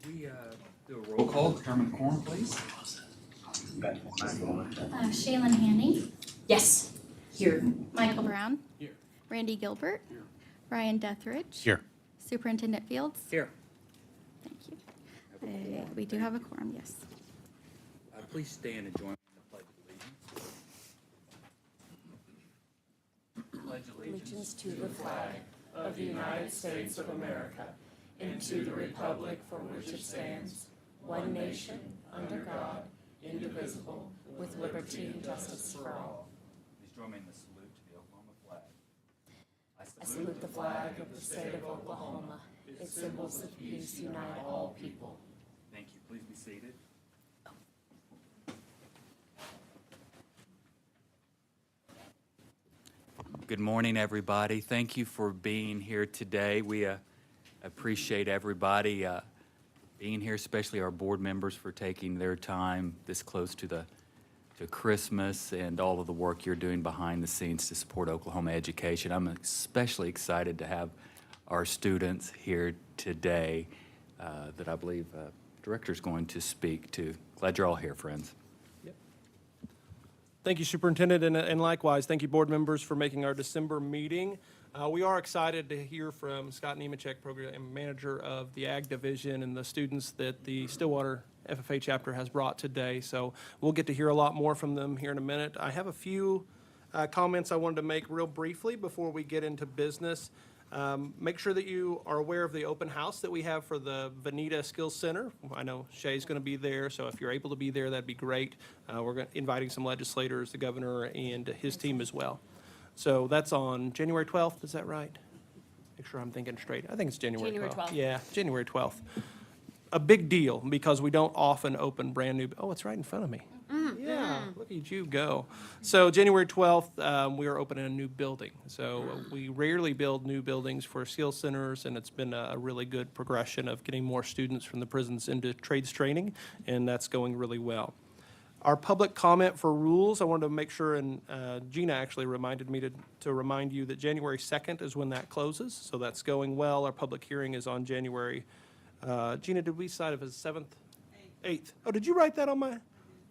Could we do a roll call, determine the quorum, please? Shaylin Hanning. Yes. Here. Michael Brown. Here. Randy Gilbert. Here. Ryan Deathridge. Here. Superintendent Fields. Here. Thank you. We do have a quorum, yes. Please stand and join me in the Pledge of Allegiance. Pledge Allegiance to the flag of the United States of America and to the republic for which it stands, one nation, under God, indivisible, with liberty and justice for all. Please join me in the salute to the Oklahoma flag. I salute the flag of the state of Oklahoma. Its symbols of peace unite all people. Thank you. Please be seated. Good morning, everybody. Thank you for being here today. We appreciate everybody being here, especially our board members for taking their time this close to Christmas and all of the work you're doing behind the scenes to support Oklahoma education. I'm especially excited to have our students here today that I believe Director's going to speak to. Glad you're all here, friends. Thank you, Superintendent, and likewise, thank you, board members, for making our December meeting. We are excited to hear from Scott Nemechek, Program Manager of the Ag Division, and the students that the Stillwater FFA chapter has brought today. So we'll get to hear a lot more from them here in a minute. I have a few comments I wanted to make real briefly before we get into business. Make sure that you are aware of the open house that we have for the Veneta Skills Center. I know Shay's going to be there, so if you're able to be there, that'd be great. We're inviting some legislators, the governor, and his team as well. So that's on January 12th, is that right? Make sure I'm thinking straight. I think it's January 12th. Yeah, January 12th. A big deal because we don't often open brand new, oh, it's right in front of me. Yeah, look at you go. So January 12th, we are opening a new building. So we rarely build new buildings for skills centers, and it's been a really good progression of getting more students from the prisons into trades training, and that's going really well. Our public comment for rules, I wanted to make sure, and Gina actually reminded me to remind you that January 2nd is when that closes, so that's going well. Our public hearing is on January, Gina, did we decide if it's 7th? 8th. Oh, did you write that on my?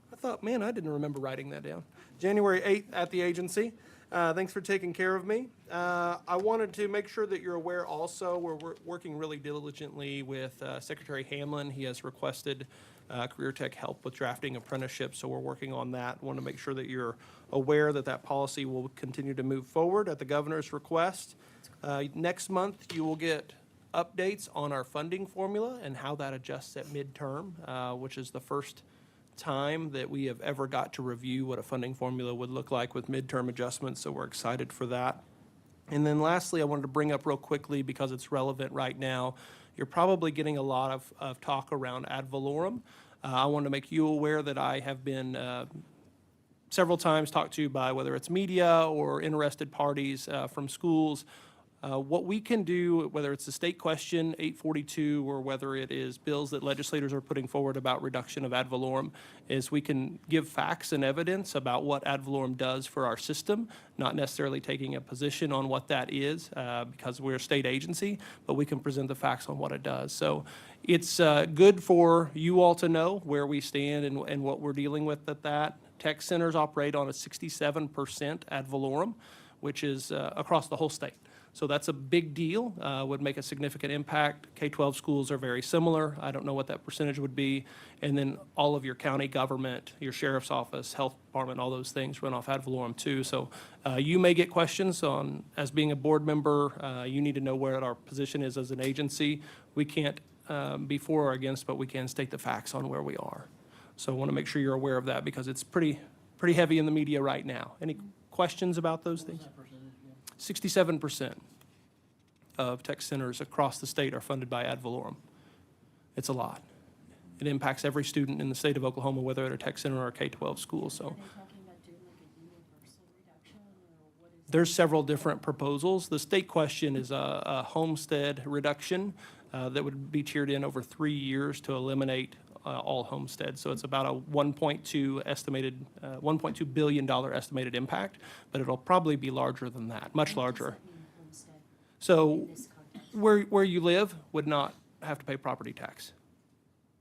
I thought, man, I didn't remember writing that down. January 8th at the agency. Thanks for taking care of me. I wanted to make sure that you're aware also, we're working really diligently with Secretary Hamlin. He has requested CareerTech help with drafting apprenticeships, so we're working on that. Want to make sure that you're aware that that policy will continue to move forward at the governor's request. Next month, you will get updates on our funding formula and how that adjusts at midterm, which is the first time that we have ever got to review what a funding formula would look like with midterm adjustments, so we're excited for that. And then lastly, I wanted to bring up real quickly, because it's relevant right now, you're probably getting a lot of talk around ad valorem. I want to make you aware that I have been several times talked to by whether it's media or interested parties from schools. What we can do, whether it's the state question 842 or whether it is bills that legislators are putting forward about reduction of ad valorem, is we can give facts and evidence about what ad valorem does for our system, not necessarily taking a position on what that is because we're a state agency, but we can present the facts on what it does. So it's good for you all to know where we stand and what we're dealing with at that. Tech centers operate on a 67% ad valorem, which is across the whole state. So that's a big deal, would make a significant impact. K-12 schools are very similar. I don't know what that percentage would be. And then all of your county government, your sheriff's office, health department, all those things run off ad valorem too. So you may get questions on, as being a board member, you need to know where our position is as an agency. We can't be for or against, but we can state the facts on where we are. So I want to make sure you're aware of that because it's pretty heavy in the media right now. Any questions about those things? 67% of tech centers across the state are funded by ad valorem. It's a lot. It impacts every student in the state of Oklahoma, whether at a tech center or a K-12 school. So there's several different proposals. The state question is a homestead reduction that would be tiered in over 3 years to eliminate all homesteads. So it's about a $1.2 billion estimated impact, but it'll probably be larger than that, much larger. So where you live would not have to pay property tax.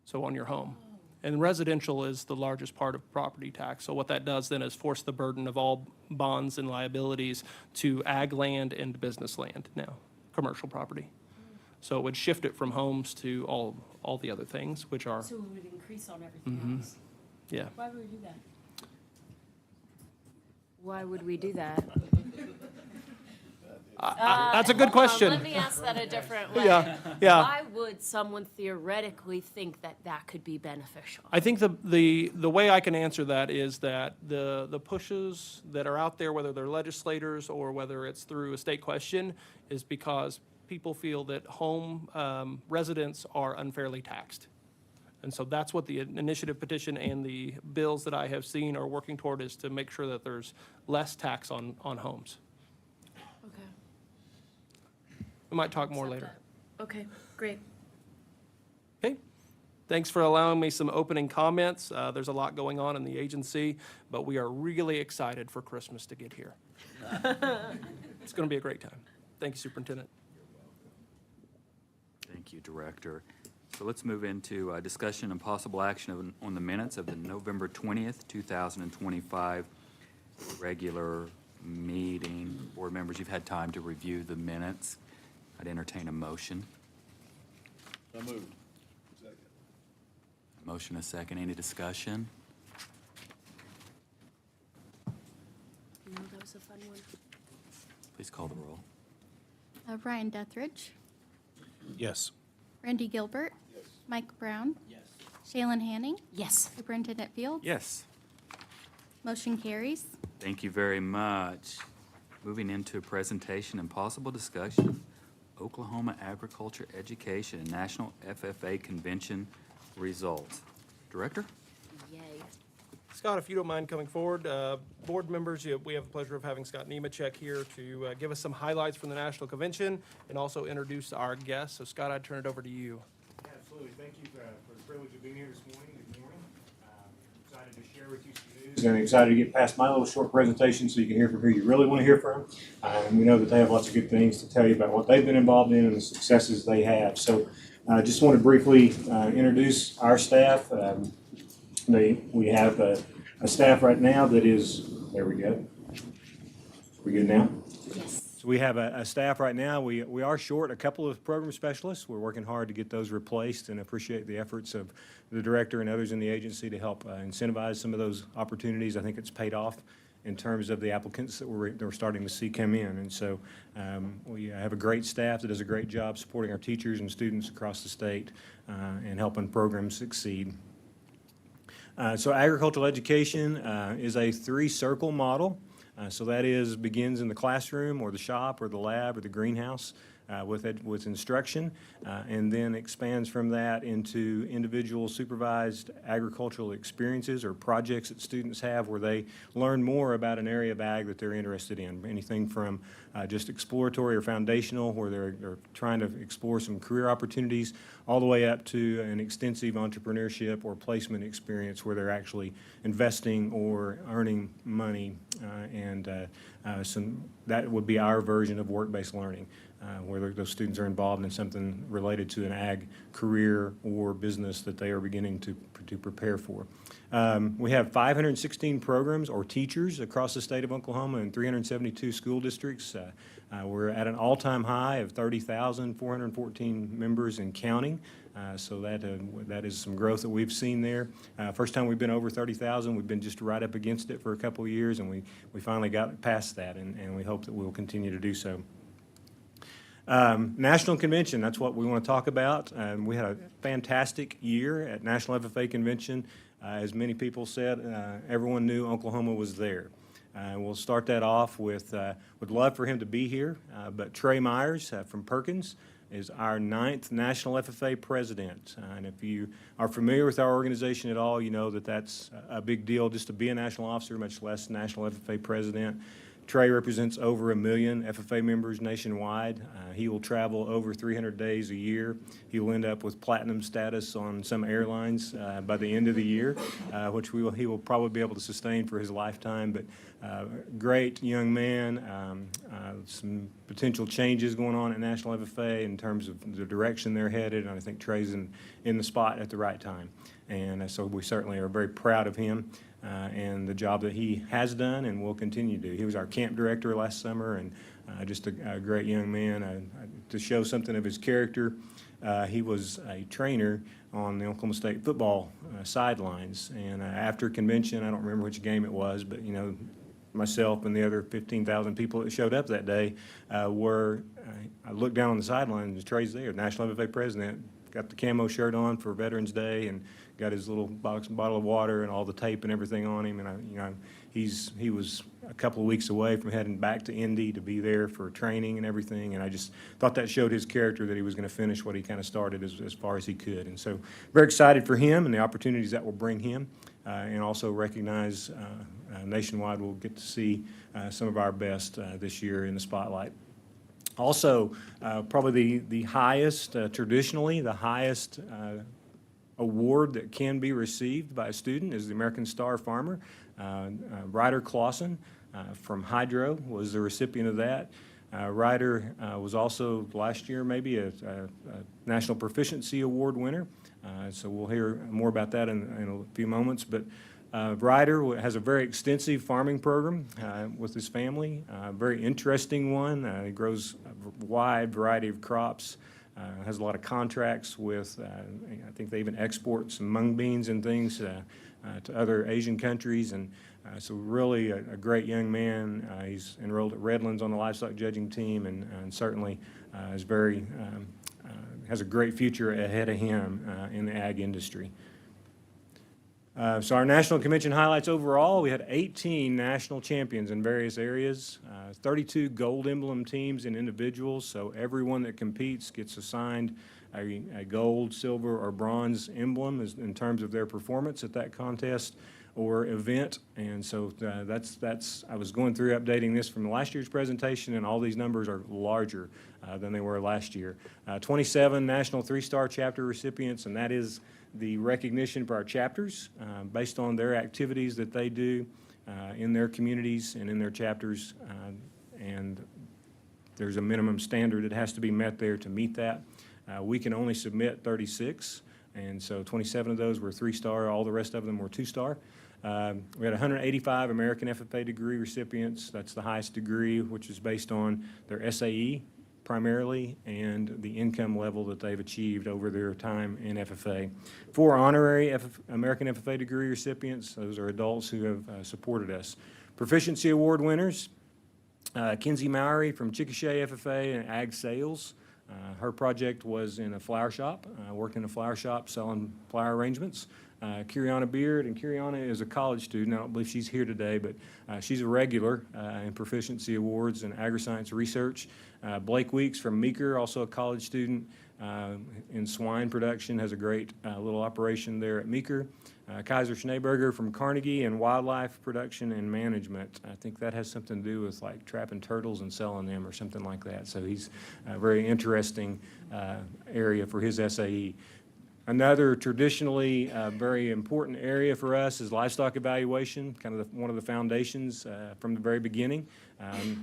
so on your home. And residential is the largest part of property tax. So what that does then is force the burden of all bonds and liabilities to ag land and business land now, commercial property. So it would shift it from homes to all the other things, which are, So it would increase on everything else. yeah. Why would we do that? Why would we do that? That's a good question. Let me ask that a different way. Yeah, yeah. Why would someone theoretically think that that could be beneficial? I think the way I can answer that is that the pushes that are out there, whether they're legislators or whether it's through a state question, is because people feel that home residents are unfairly taxed. And so that's what the initiative petition and the bills that I have seen are working toward, is to make sure that there's less tax on homes. Okay. We might talk more Accept later. that. Okay, great. Okay. Thanks for allowing me some opening comments. There's a lot going on in the agency, but we are really excited for Christmas to get here. It's going to be a great time. Thank you, Superintendent. Thank you, Director. So let's move into discussion and possible action on the minutes of the November 20th, 2025 regular meeting. Board members, you've had time to review the minutes. I'd entertain a motion. So moved. Motion, a second. Any discussion? You know, that was a fun one. Please call the roll. Brian Dethridge, Yes. Randy Gilbert. Mike Brown. Yes. Shaylin Hanning. Yes. Superintendent Fields. Yes. Motion carries. Thank you very much. Moving into a presentation and possible discussion, Oklahoma Agriculture Education and National FFA Convention results. Director? Yay. Scott, if you don't mind coming forward, board members, we have the pleasure of having Scott Nemechek here to give us some highlights from the National Convention and also introduce our guests. So Scott, I'd turn it over to you. Absolutely. Thank you for the privilege of being here this morning. Good morning. Excited to share with you some news and excited to get past my little short presentation so you can hear from who you really want to hear from. And we know that they have lots of good things to tell you about what they've been involved in and the successes they have. So I just want to briefly introduce our staff. We have a staff right now that is, there we go. We good now? Yes. So we have a staff right now. We are short a couple of program specialists. We're working hard to get those replaced and appreciate the efforts of the director and others in the agency to help incentivize some of those opportunities. I think it's paid off in terms of the applicants that we're starting to see come in. And so we have a great staff that does a great job supporting our teachers and students across the state and helping programs succeed. So agricultural education is a three-circle model. So that begins in the classroom or the shop or the lab or the greenhouse with instruction, and then expands from that into individual supervised agricultural experiences or projects that students have where they learn more about an area of ag that they're interested in. Anything from just exploratory or foundational, where they're trying to explore some career opportunities, all the way up to an extensive entrepreneurship or placement experience where they're actually investing or earning money, and that would be our version of work-based learning, where those students are involved in something related to an ag career or business that they are beginning to prepare for. We have 516 programs or teachers across the state of Oklahoma in 372 school districts. We're at an all-time high of 30,414 members and counting. So that is some growth that we've seen there. First time we've been over 30,000. We've been just right up against it for a couple of years, and we finally got past that, and we hope that we'll continue to do so. National Convention, that's what we want to talk about. We had a fantastic year at National FFA Convention. As many people said, everyone knew Oklahoma was there. We'll start that off with, would love for him to be here, but Trey Myers from Perkins is our 9th National FFA President. And if you are familiar with our organization at all, you know that that's a big deal just to be a national officer, much less National FFA President. Trey represents over 1 million FFA members nationwide. He will travel over 300 days a year. He will end up with platinum status on some airlines by the end of the year, which he will probably be able to sustain for his lifetime. But great young man, some potential changes going on at National FFA in terms of the direction they're headed, and I think Trey's in the spot at the right time. And so we certainly are very proud of him and the job that he has done and will continue to do. He was our camp director last summer, and just a great young man. To show something of his character, he was a trainer on the Oklahoma State football sidelines. And after convention, I don't remember which game it was, but myself and the other 15,000 people that showed up that day I looked down on the sideline, and Trey's there, National FFA president, got the camo shirt on for Veterans Day, and got his little bottle of water and all the tape and everything on him. And he was a couple of weeks away from heading back to Indy to be there for training and everything. And I just thought that showed his character, that he was going to finish what he kind of started as far as he could. And so very excited for him and the opportunities that will bring him, and also recognize nationwide we'll get to see some of our best this year in the spotlight. Also, probably the highest, traditionally, the highest award that can be received by a student is the American Star Farmer. Ryder Clausen from Hydro was the recipient of that. Ryder was also last year maybe a National Proficiency Award winner. So we'll hear more about that in a few moments. But Ryder has a very extensive farming program with his family, a very interesting one. He grows a wide variety of crops, has a lot of contracts with, I think they even export some mung beans and things to other Asian countries. And so really a great young man. He's enrolled at Redlands on the livestock judging team, and certainly is has a great future ahead of him in the ag industry. So our national convention highlights overall, we had 18 national champions in various areas, 32 gold emblem teams and individuals. So everyone that competes gets assigned a gold, silver, or bronze emblem in terms of their performance at that contest or event. And so I was going through updating this from last year's presentation, and all these numbers are larger than they were last year. 27 national 3-star chapter recipients, and that is the recognition for our chapters based on their activities that they do in their communities and in their chapters. And there's a minimum standard that has to be met there to meet that. We can only submit 36, and so 27 of those were 3-star. All the rest of them were 2-star. We had 185 American FFA degree recipients. That's the highest degree, which is based on their SAE primarily and the income level that they've achieved over their time in FFA. 4 honorary American FFA degree recipients. Those are adults who have supported us. Proficiency Award winners, Kinsey Mowry from Chickasha FFA and Ag Sales. Her project was in a flower shop, worked in a flower shop selling flower arrangements. Kiriana Beard, and Kiriana is a college student. I don't believe she's here today, but she's a regular in Proficiency Awards and Agri-Science Research. Blake Weeks from Meeker, also a college student in swine production, has a great little operation there at Meeker. Kaiser Schneeberger from Carnegie in wildlife production and management. I think that has something to do with like trapping turtles and selling them or something like that. So he's a very interesting area for his SAE. Another traditionally very important area for us is livestock evaluation, kind of one of the foundations from the very beginning.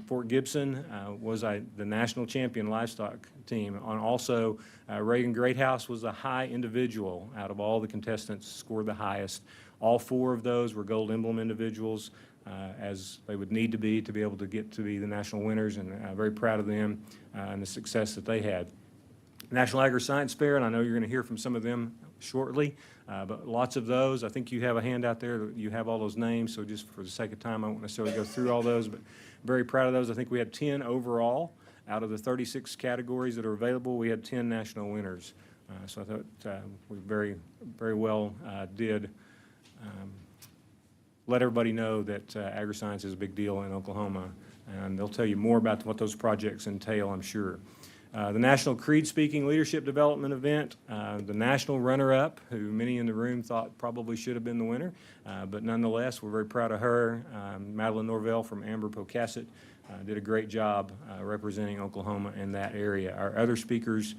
Fort Gibson was the national champion livestock team. And also, Reagan Greathouse was the high individual out of all the contestants, scored the highest. All 4 of those were gold emblem individuals, as they would need to be able to get to be the national winners, and very proud of them and the success that they had. National Agri-Science Fair, and I know you're going to hear from some of them shortly, but lots of those. I think you have a handout there. You have all those names, so just for the sake of time, I won't necessarily go through all those, but very proud of those. I think we had 10 overall. Out of the 36 categories that are available, we had 10 national winners. So I thought we very, very well did let everybody know that agri-science is a big deal in Oklahoma, and they'll tell you more about what those projects entail, I'm sure. The National Creed Speaking Leadership Development event, the national runner-up, who many in the room thought probably should have been the winner, but nonetheless, we're very proud of her. Madeline Norvell from Amber Pocasset did a great job representing Oklahoma in that area. Our other speakers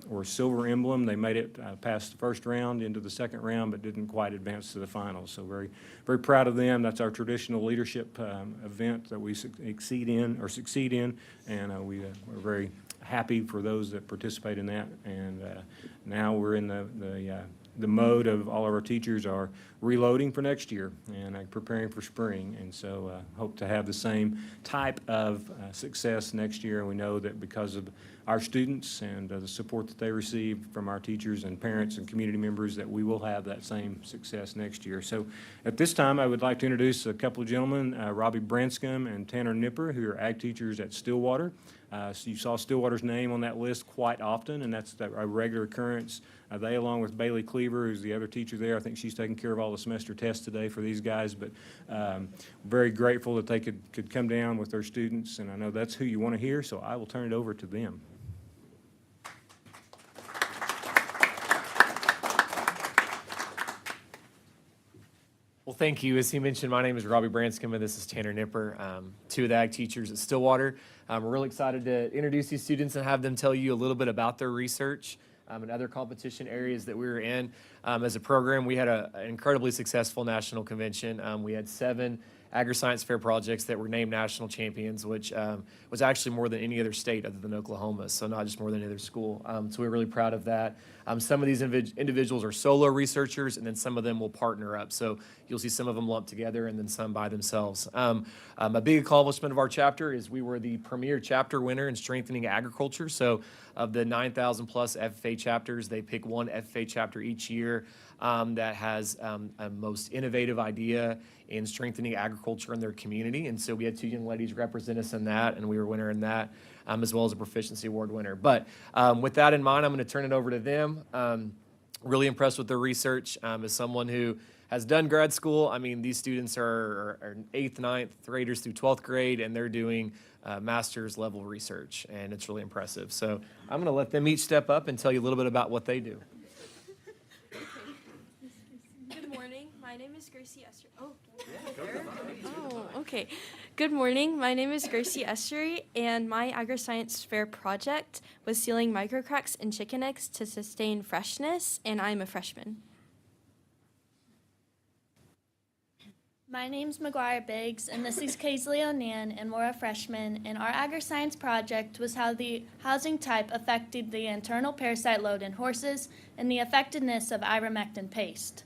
were Silver Emblem. They made it past the first round into the second round, but didn't quite advance to the finals. So very, very proud of them. That's our traditional leadership event that we succeed in, and we're very happy for those that participate in that. And now we're in the mode of all of our teachers are reloading for next year and preparing for spring. And so hope to have the same type of success next year. And we know that because of our students and the support that they receive from our teachers and parents and community members, that we will have that same success next year. So at this time, I would like to introduce a couple of gentlemen, Robbie Branscombe and Tanner Nipper, who are ag teachers at Stillwater. So you saw Stillwater's name on that list quite often, and that's a regular occurrence. They, along with Bailey Cleaver, who's the other teacher there, I think she's taking care of all the semester tests today for these guys, but very grateful that they could come down with their students, and I know that's who you want to hear, so I will turn it over to them. Well, thank you. As he mentioned, my name is Robbie Branscombe, and this is Tanner Nipper, two of the ag teachers at Stillwater. We're really excited to introduce these students and have them tell you a little bit about their research and other competition areas that we were in. As a program, we had an incredibly successful national convention. We had 7 agri-science fair projects that were named national champions, which was actually more than any other state other than Oklahoma, so not just more than any other school. So we're really proud of that. Some of these individuals are solo researchers, and then some of them will partner up. So you'll see some of them lumped together and then some by themselves. A big accomplishment of our chapter is we were the premier chapter winner in strengthening agriculture. So of the 9,000 plus FFA chapters, they pick one FFA chapter each year that has a most innovative idea in strengthening agriculture in their community. And so we had 2 young ladies represent us in that, and we were a winner in that, as well as a proficiency award winner. But with that in mind, I'm going to turn it over to them. Really impressed with their research. As someone who has done grad school, I mean, these students are 8th, 9th graders through 12th grade, and they're doing master's level research, and it's really impressive. So I'm going to let them each step up and tell you a little bit about what they do. Good morning. My name is Gracie Esther. Okay. Good morning. My name is Gracie Estery, and my agri-science fair project was sealing microcracks in chicken eggs to sustain freshness, and I'm a freshman. My name's McGuire Biggs, and this is Kaisley O'Nan, and we're a freshman, and our agri-science project was how the housing type affected the internal parasite load in horses and the effectiveness of ivermectin paste.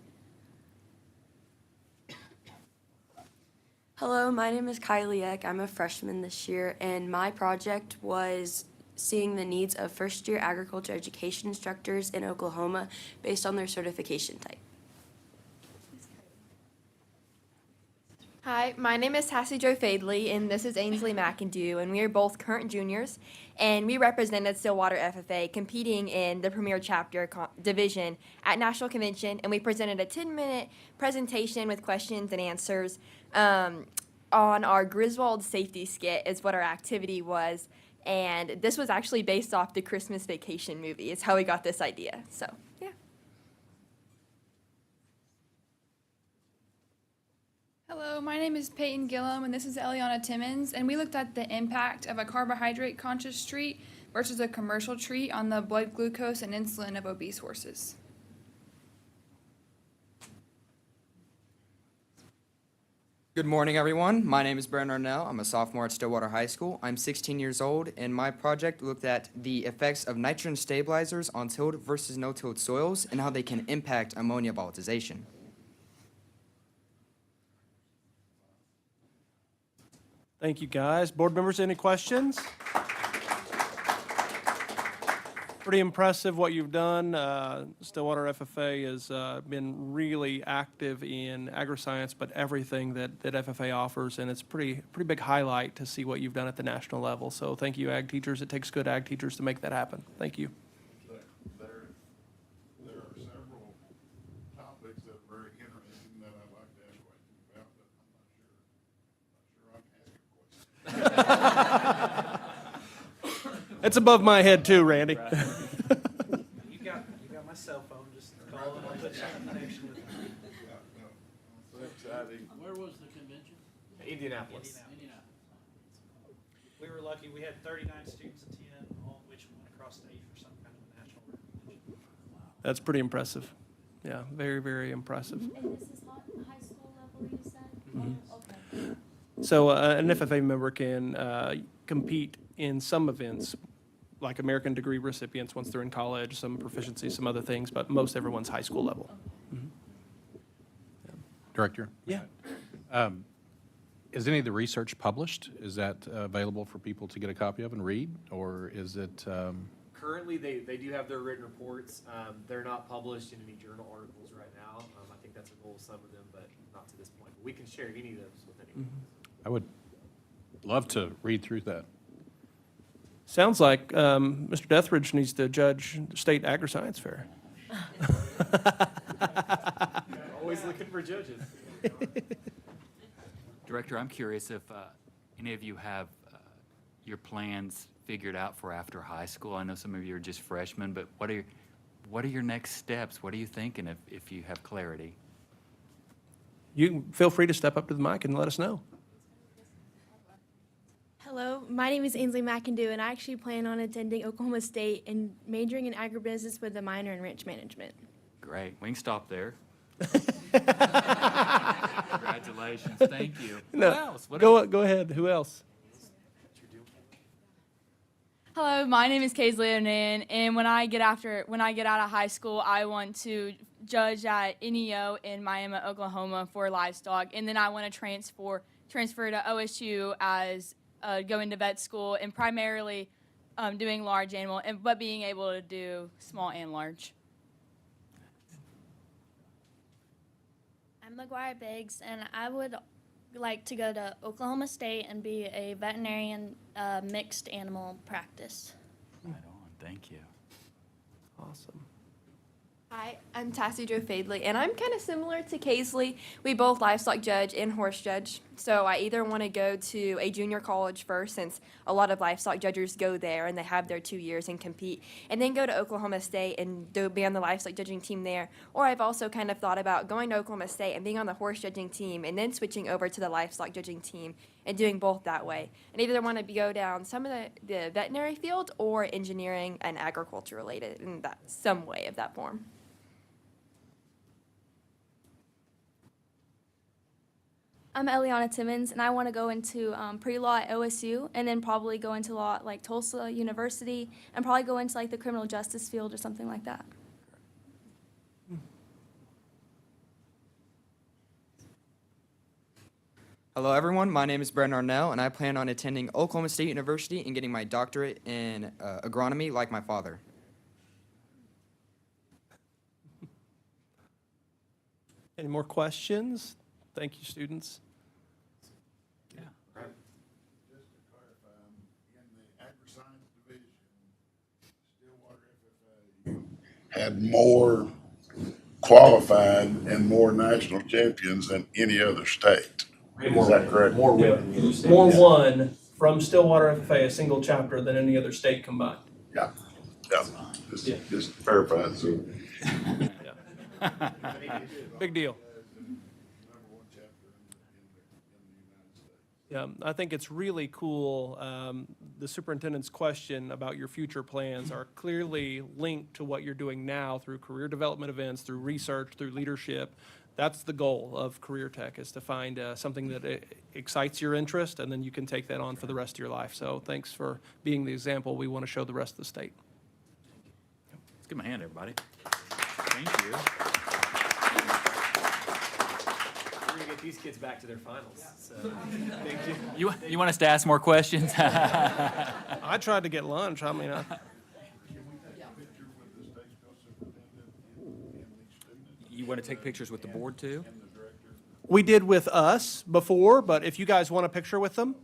Hello, my name is Kylie Eck. I'm a freshman this year, and my project was seeing the needs of first-year agriculture education instructors in Oklahoma based on their certification type. Hi, my name is Tassie Jo Fadley, and this is Ainsley McIndoe, and we are both current juniors, and we represented Stillwater FFA competing in the Premier Chapter Division at National Convention, and we presented a 10-minute presentation with questions and answers on our Griswold safety skit is what our activity was, and this was actually based off the Christmas Vacation movie is how we got this idea, so yeah. Hello, my name is Peyton Gillum, and this is Eliana Timmons, and we looked at the impact of a carbohydrate-conscious treat versus a commercial treat on the blood glucose and insulin of obese horses. Good morning, everyone. My name is Brandon Arnell. I'm a sophomore at Stillwater High School. I'm 16 years old, and my project looked at the effects of nitrogen stabilizers on tilled versus no-tilled soils and how they can impact ammonia volatilization. Thank you, guys. Board members, any questions? Pretty impressive what you've done. Stillwater FFA has been really active in agri-science, but everything that FFA offers, and it's pretty big highlight to see what you've done at the national level. So thank you, ag teachers. It takes good ag teachers to make that happen. Thank you. There are several topics that are very interesting that I'd like to ask questions about, but I'm not sure I can ask a question. It's above my head too, Randy. You got my cell phone, just call it, I'll put you in connection with me. So exciting. Where was the convention? Indianapolis. We were lucky, we had 39 students attend, all of which went across state for some kind of a national recognition. That's pretty impressive. Yeah, very, very impressive. And this is high school level, you said? Okay. So an FFA member can compete in some events, like American degree recipients once they're in college, some proficiency, some other things, but most everyone's high school level. Director? Yeah. Is any of the research published? Is that available for people to get a copy of and read? Or is it, Currently, they do have their written reports. They're not published in any journal articles right now. I think that's a goal of some of them, but not to this point. But we can share any of those with anyone. I would love to read through that. Sounds like Mr. Deathridge needs to judge the state agri-science fair. Always looking for judges. Director, I'm curious if any of you have your plans figured out for after high school. I know some of you are just freshmen, but what are your next steps? What are you thinking if you have clarity? You can feel free to step up to the mic and let us know. Hello, my name is Ainsley McIndoe, and I actually plan on attending Oklahoma State and majoring in agribusiness with a minor in ranch management. Great. We can stop there. Congratulations. Thank you. No, Who else? go ahead. Who else? Hello, my name is Kaisley O'Nan, and when I get out of high school, I want to judge at NEO in Miami, Oklahoma for livestock, and then I want to transfer to OSU as going to vet school and primarily doing large animal, but being able to do small and large. I'm McGuire Biggs, and I would like to go to Oklahoma State and be a veterinarian mixed animal practice. Right on. Thank you. Awesome. Hi, I'm Tassie Jo Fadley, and I'm kind of similar to Kaisley. We both livestock judge and horse judge, so I either want to go to a junior college first, since a lot of livestock judges go there and they have their 2 years and compete, and then go to Oklahoma State and be on the livestock judging team there. Or I've also kind of thought about going to Oklahoma State and being on the horse judging team and then switching over to the livestock judging team and doing both that way. And either want to go down some of the veterinary field or engineering and agriculture related in that some way of that form. I'm Eliana Timmons, and I want to go into pre-law at OSU, and then probably go into law at like Tulsa University, and probably go into like the criminal justice field or something like that. Hello, everyone. My name is Brent Arnell, and I plan on attending Oklahoma State University and getting my doctorate in agronomy like my father. Any more questions? Thank you, students. Yeah. Just to clarify, in the agri-science division, Stillwater FFA had more qualified and more national champions than any other state. Is that correct? More won from Stillwater FFA, a single chapter, than any other state combined. Yeah, just verify, so. Big deal. Yeah, I think it's really cool. The superintendent's question about your future plans are clearly linked to what you're doing now through career development events, through research, through leadership. That's the goal of CareerTech, is to find something that excites your interest, and then you can take that on for the rest of your life. So thanks for being the example we want to show the rest of the state. Let's give them a hand, everybody. Thank you. We're going to get these kids back to their finals. So, thank you. You want us to ask more questions? I tried to get lunch. I mean, You want to take pictures with the board too? we did with us before, but if you guys want a picture with them,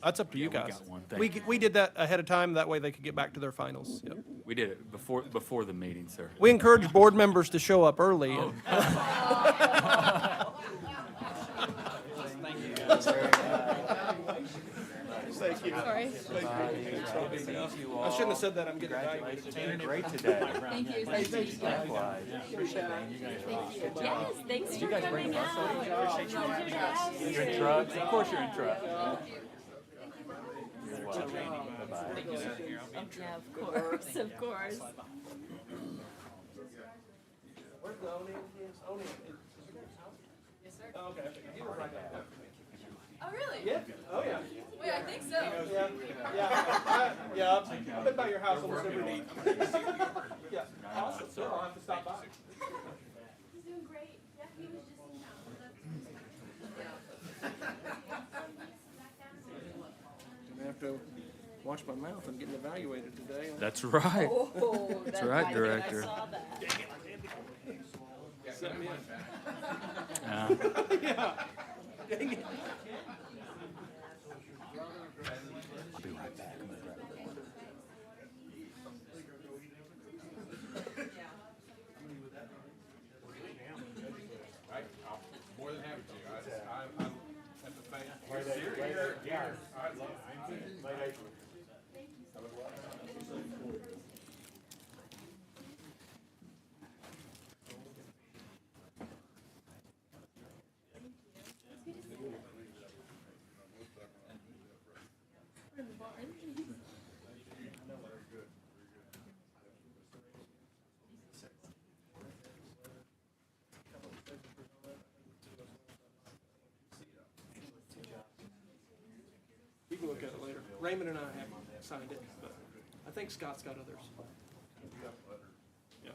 that's up to you we guys. got one. Thank you. We did that ahead of time. That way they could get back to their finals. Yep. We did it before the meeting, sir. We encourage board members to show up early. Oh. Thank you. Sorry. Thank you all. I shouldn't have said that. I'm getting evaluated. Congratulations, you did great today. Thank you. Likewise. Yes, thanks You guys bring bus over? You're in trucks? Of course you're in trucks. You're welcome. Bye-bye. Yeah, of course, of course. Where's the O'Neill kids? O'Neill. Yes, sir. Oh, okay. You were right there. Oh, really? Yeah. Oh, yeah. Wait, I think so. Yeah. Yeah. I've been by your house almost every day. Yeah. Awesome. So I'll have to stop by. He's doing great. Yeah, he was just in I'm gonna have to watch my mouth. I'm getting evaluated today. That's right. Oh, That's right, Director. Set me up. Yeah. Yeah. Dang it. I'll be right back. I'm gonna grab a water. More than happy to. I have to thank. You can look at it later. Raymond and I have signed it, but I think Scott's got others. Yeah.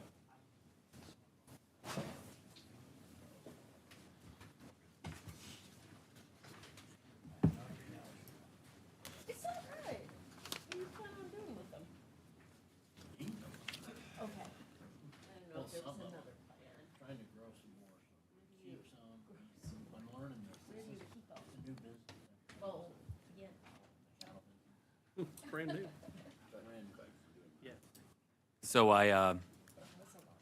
It's all right. What do you plan on doing with them? Okay. I don't know if there was another plan. Trying to grow some more, so keep some, I'm learning this. Where do you keep up? It's a new business. Oh, yeah. Brand new. Yeah. So I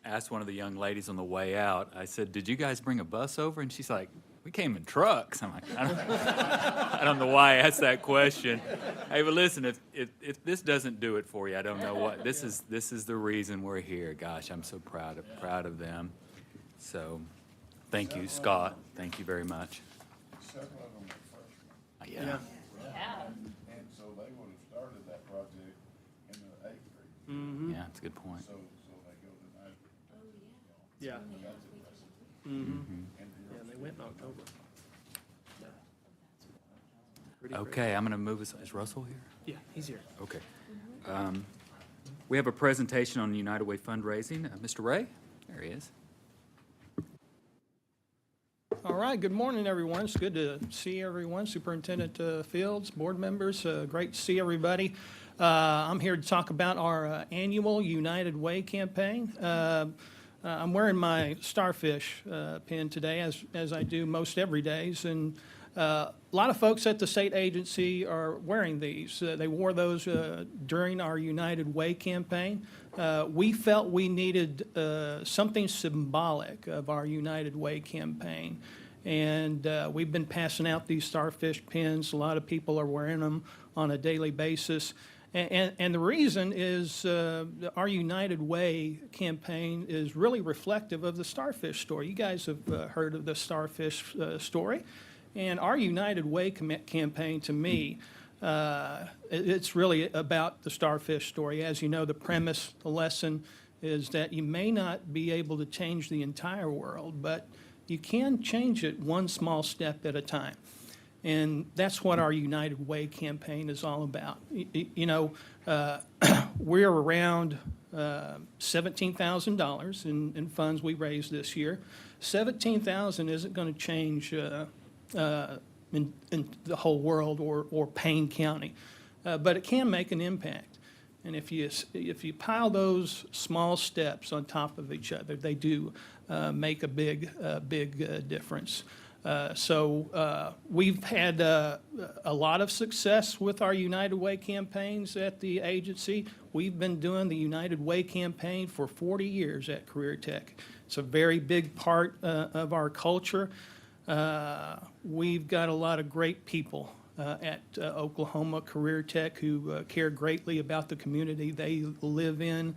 asked one of the young ladies on the way out, I said, did you guys bring a bus over? And she's like, we came in trucks. I'm like, I don't know why I asked that question. Hey, but listen, if this doesn't do it for you, I don't know what. This is the reason we're here. Gosh, I'm so proud of them. So thank you, Scott. Thank you very much. Several of them were freshmen, Yeah. Yeah. and so they would have started that project in the 8th grade. Mm-hmm. Yeah, that's a good point. So they go to 9th grade. Yeah. That's impressive. Mm-hmm. And Yeah, they went in October. Pretty Okay, I'm going to move us. Is Russell here? Yeah, he's here. Okay. We have a presentation on United Way fundraising. Mr. Ray? There he is. All right, good morning, everyone. It's good to see everyone, Superintendent Fields, board members. Great to see everybody. I'm here to talk about our annual United Way campaign. I'm wearing my starfish pin today, as I do most every days, and a lot of folks at the state agency are wearing these. They wore those during our United Way campaign. We felt we needed something symbolic of our United Way campaign. And we've been passing out these starfish pins. A lot of people are wearing them on a daily basis. And the reason is our United Way campaign is really reflective of the starfish story. You guys have heard of the starfish story. And our United Way campaign, to me, it's really about the starfish story. As you know, the premise, the lesson is that you may not be able to change the entire world, but you can change it one small step at a time. And that's what our United Way campaign is all about. You know, we're around $17,000 in funds we raised this year. $17,000 isn't going to change in the whole world or Payne County, but it can make an impact. And if you pile those small steps on top of each other, they do make a big difference. So we've had a lot of success with our United Way campaigns at the agency. We've been doing the United Way campaign for 40 years at CareerTech. It's a very big part of our culture. We've got a lot of great people at Oklahoma CareerTech who care greatly about the community they live in.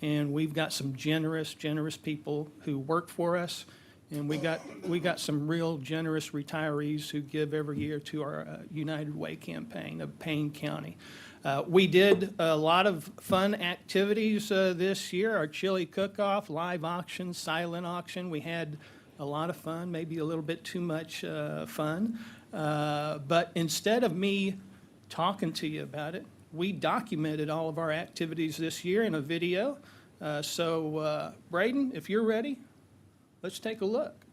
And we've got some generous people who work for us. And we got some real generous retirees who give every year to our United Way campaign of Payne County. We did a lot of fun activities this year, our chili cook-off, live auction, silent auction. We had a lot of fun, maybe a little bit too much fun. But instead of me talking to you about it, we documented all of our activities this year in a video. So Braden, if you're ready, let's take a look.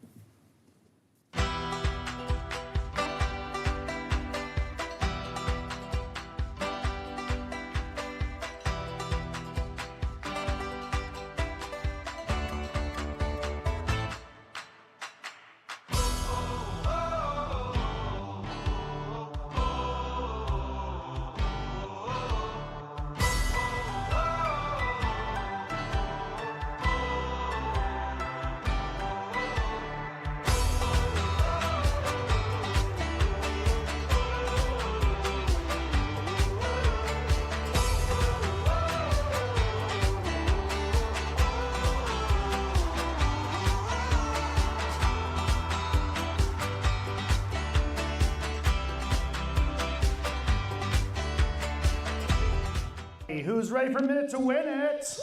Who's ready for a minute to win it?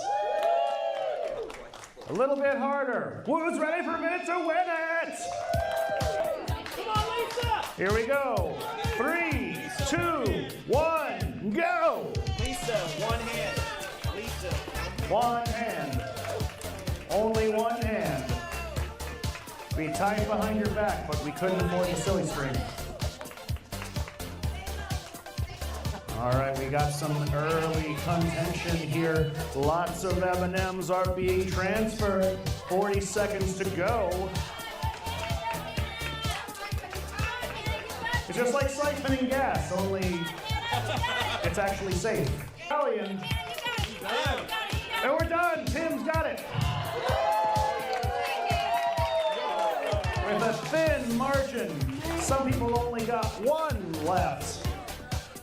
A little bit harder. Who's ready for a minute to win it? Come on, Lisa! Here we go. 3, 2, 1, go! Lisa, one hand. Lisa. One hand. Only one hand. We tied behind your back, but we couldn't afford the silly string. All right, we got some early contention here. Lots of M&Ms are being transferred. 40 seconds to go. It's just like siphoning gas, only it's actually safe. Italian. And we're done. Tim's got it. With a thin margin. Some people only got one left.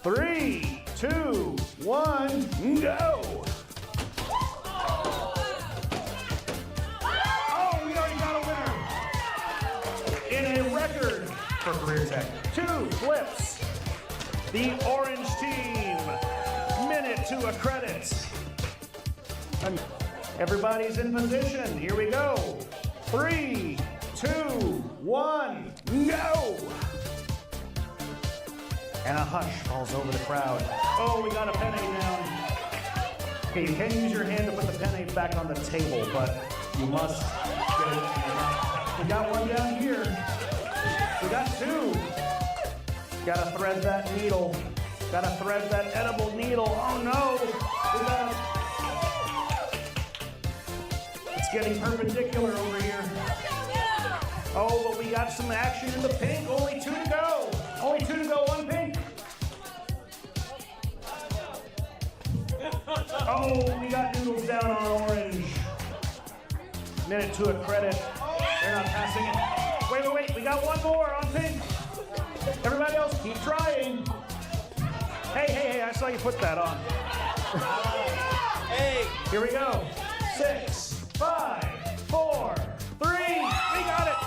3, 2, 1, go! Oh, we already got a winner! In a record for CareerTech. 2 flips. The orange team. Minute to a credit. And everybody's in position. Here we go. 3, 2, 1, go! And a hush falls over the crowd. Oh, we got a penny down. Okay, you can use your hand to put the penny back on the table, but you must get it. We got one down here. We got 2. Gotta thread that needle. Gotta thread that edible needle. Oh no! It's getting perpendicular over here. Oh, but we got some action in the pink. Only 2 to go. Only 2 to go, 1 pink. Oh, we got noodles down on orange. Minute to a credit. They're not passing it. Wait. We got one more on pink. Everybody else, keep trying. Hey, I saw you put that on. Hey. Here we go. 6, 5, 4, 3. We got it.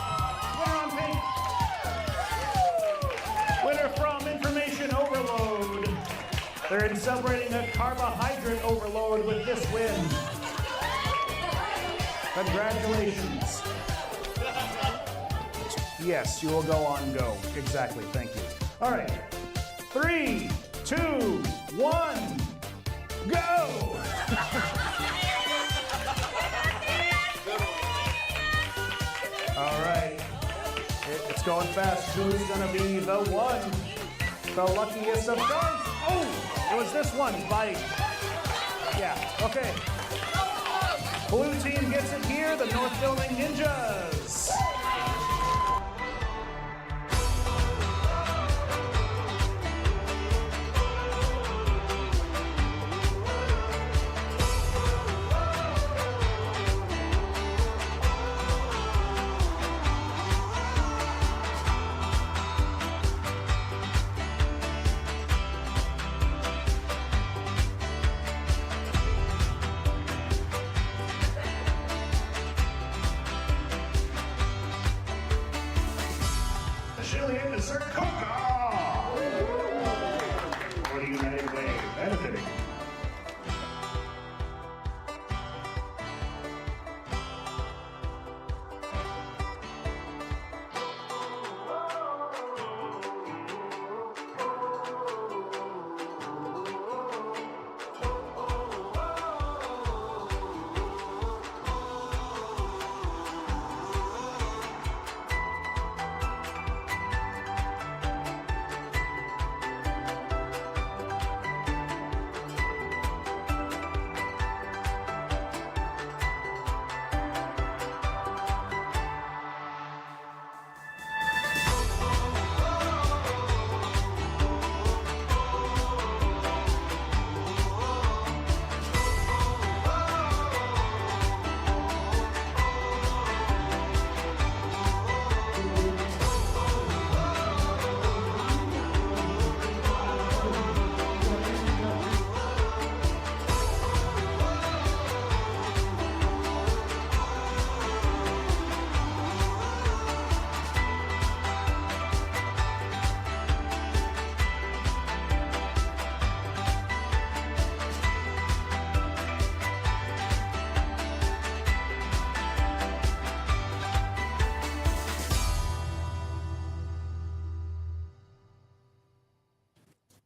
Winner on pink. Winner from Information Overload. They're celebrating a carbohydrate overload with this win. Congratulations. Yes, you will go on go. Exactly, thank you. All right, 3, 2, 1, go! All right, it's going fast. Who's gonna be the one? The luckiest of guns? Oh, it was this one by, yeah, okay. Blue team gets it here, the North Building Ninjas.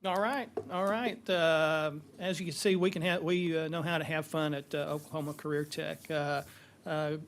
All right, all right. As you can see, we know how to have fun at Oklahoma CareerTech.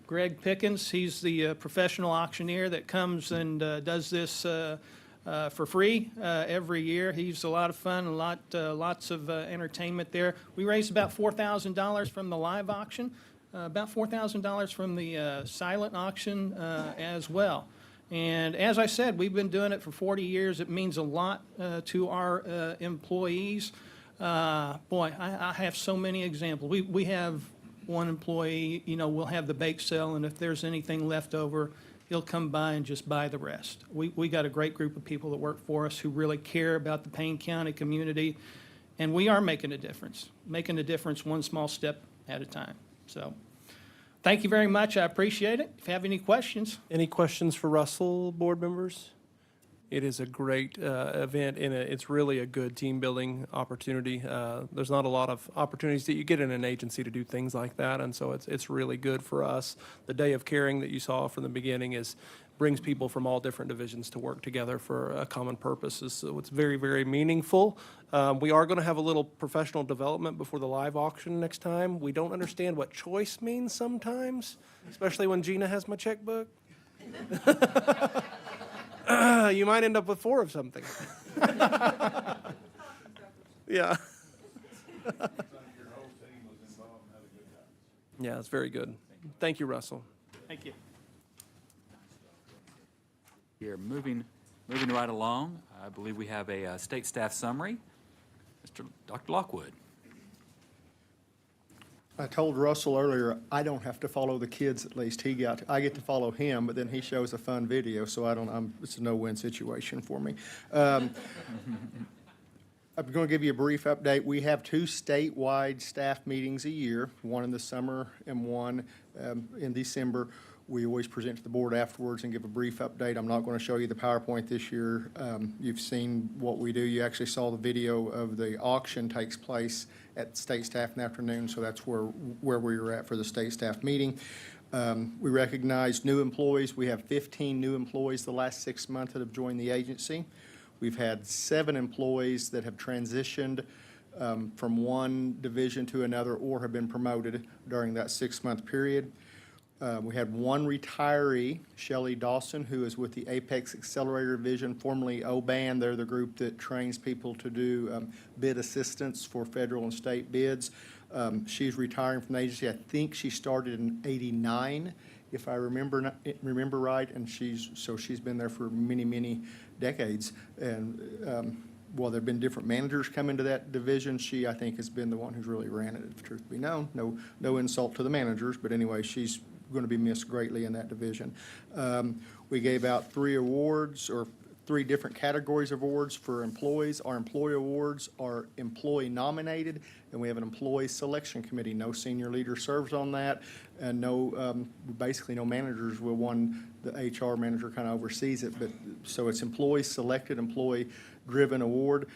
Greg Pickens, he's the professional auctioneer that comes and does this for free every year. He's a lot of fun and lots of entertainment there. We raised about $4,000 from the live auction, about $4,000 from the silent auction as well. And as I said, we've been doing it for 40 years. It means a lot to our employees. Boy, I have so many examples. We have one employee, we'll have the bake sale, and if there's anything left over, he'll come by and just buy the rest. We got a great group of people that work for us who really care about the Payne County community, and we are making a difference one small step at a time. So thank you very much. I appreciate it. If you have any questions. Any questions for Russell, board members? It is a great event, and it's really a good team-building opportunity. There's not a lot of opportunities that you get in an agency to do things like that, and so it's really good for us. The Day of Caring that you saw from the beginning brings people from all different divisions to work together for a common purpose. So it's very, very meaningful. We are going to have a little professional development before the live auction next time. We don't understand what choice means sometimes, especially when Gina has my checkbook. You might end up with 4 of something. Yeah. Yeah, it's very good. Thank you, Russell. Thank you. Here, moving right along, I believe we have a state staff summary. Dr. Lockwood. I told Russell earlier, I don't have to follow the kids at least. I get to follow him, but then he shows a fun video, so it's a no-win situation for me. I'm going to give you a brief update. We have 2 statewide staff meetings a year, one in the summer and one in December. We always present to the board afterwards and give a brief update. I'm not going to show you the PowerPoint this year. You've seen what we do. You actually saw the video of the auction takes place at state staff in the afternoon, so that's where we were at for the state staff meeting. We recognize new employees. We have 15 new employees the last 6 months that have joined the agency. We've had 7 employees that have transitioned from one division to another or have been promoted during that 6-month period. We had 1 retiree, Shelley Dawson, who is with the Apex Accelerator Division, formerly OBAN. They're the group that trains people to do bid assistance for federal and state bids. She's retiring from the agency. I think she started in '89, if I remember right, and she's been there for many, many decades. And while there have been different managers come into that division, she, I think, has been the one who's really ran it, if the truth be known. No insult to the managers, but anyway, she's going to be missed greatly in that division. We gave out 3 awards, or 3 different categories of awards for employees. Our employee awards are employee nominated, and we have an employee selection committee. No senior leader serves on that, and basically no managers will. The HR manager kind of oversees it, but so it's employee selected, employee driven award.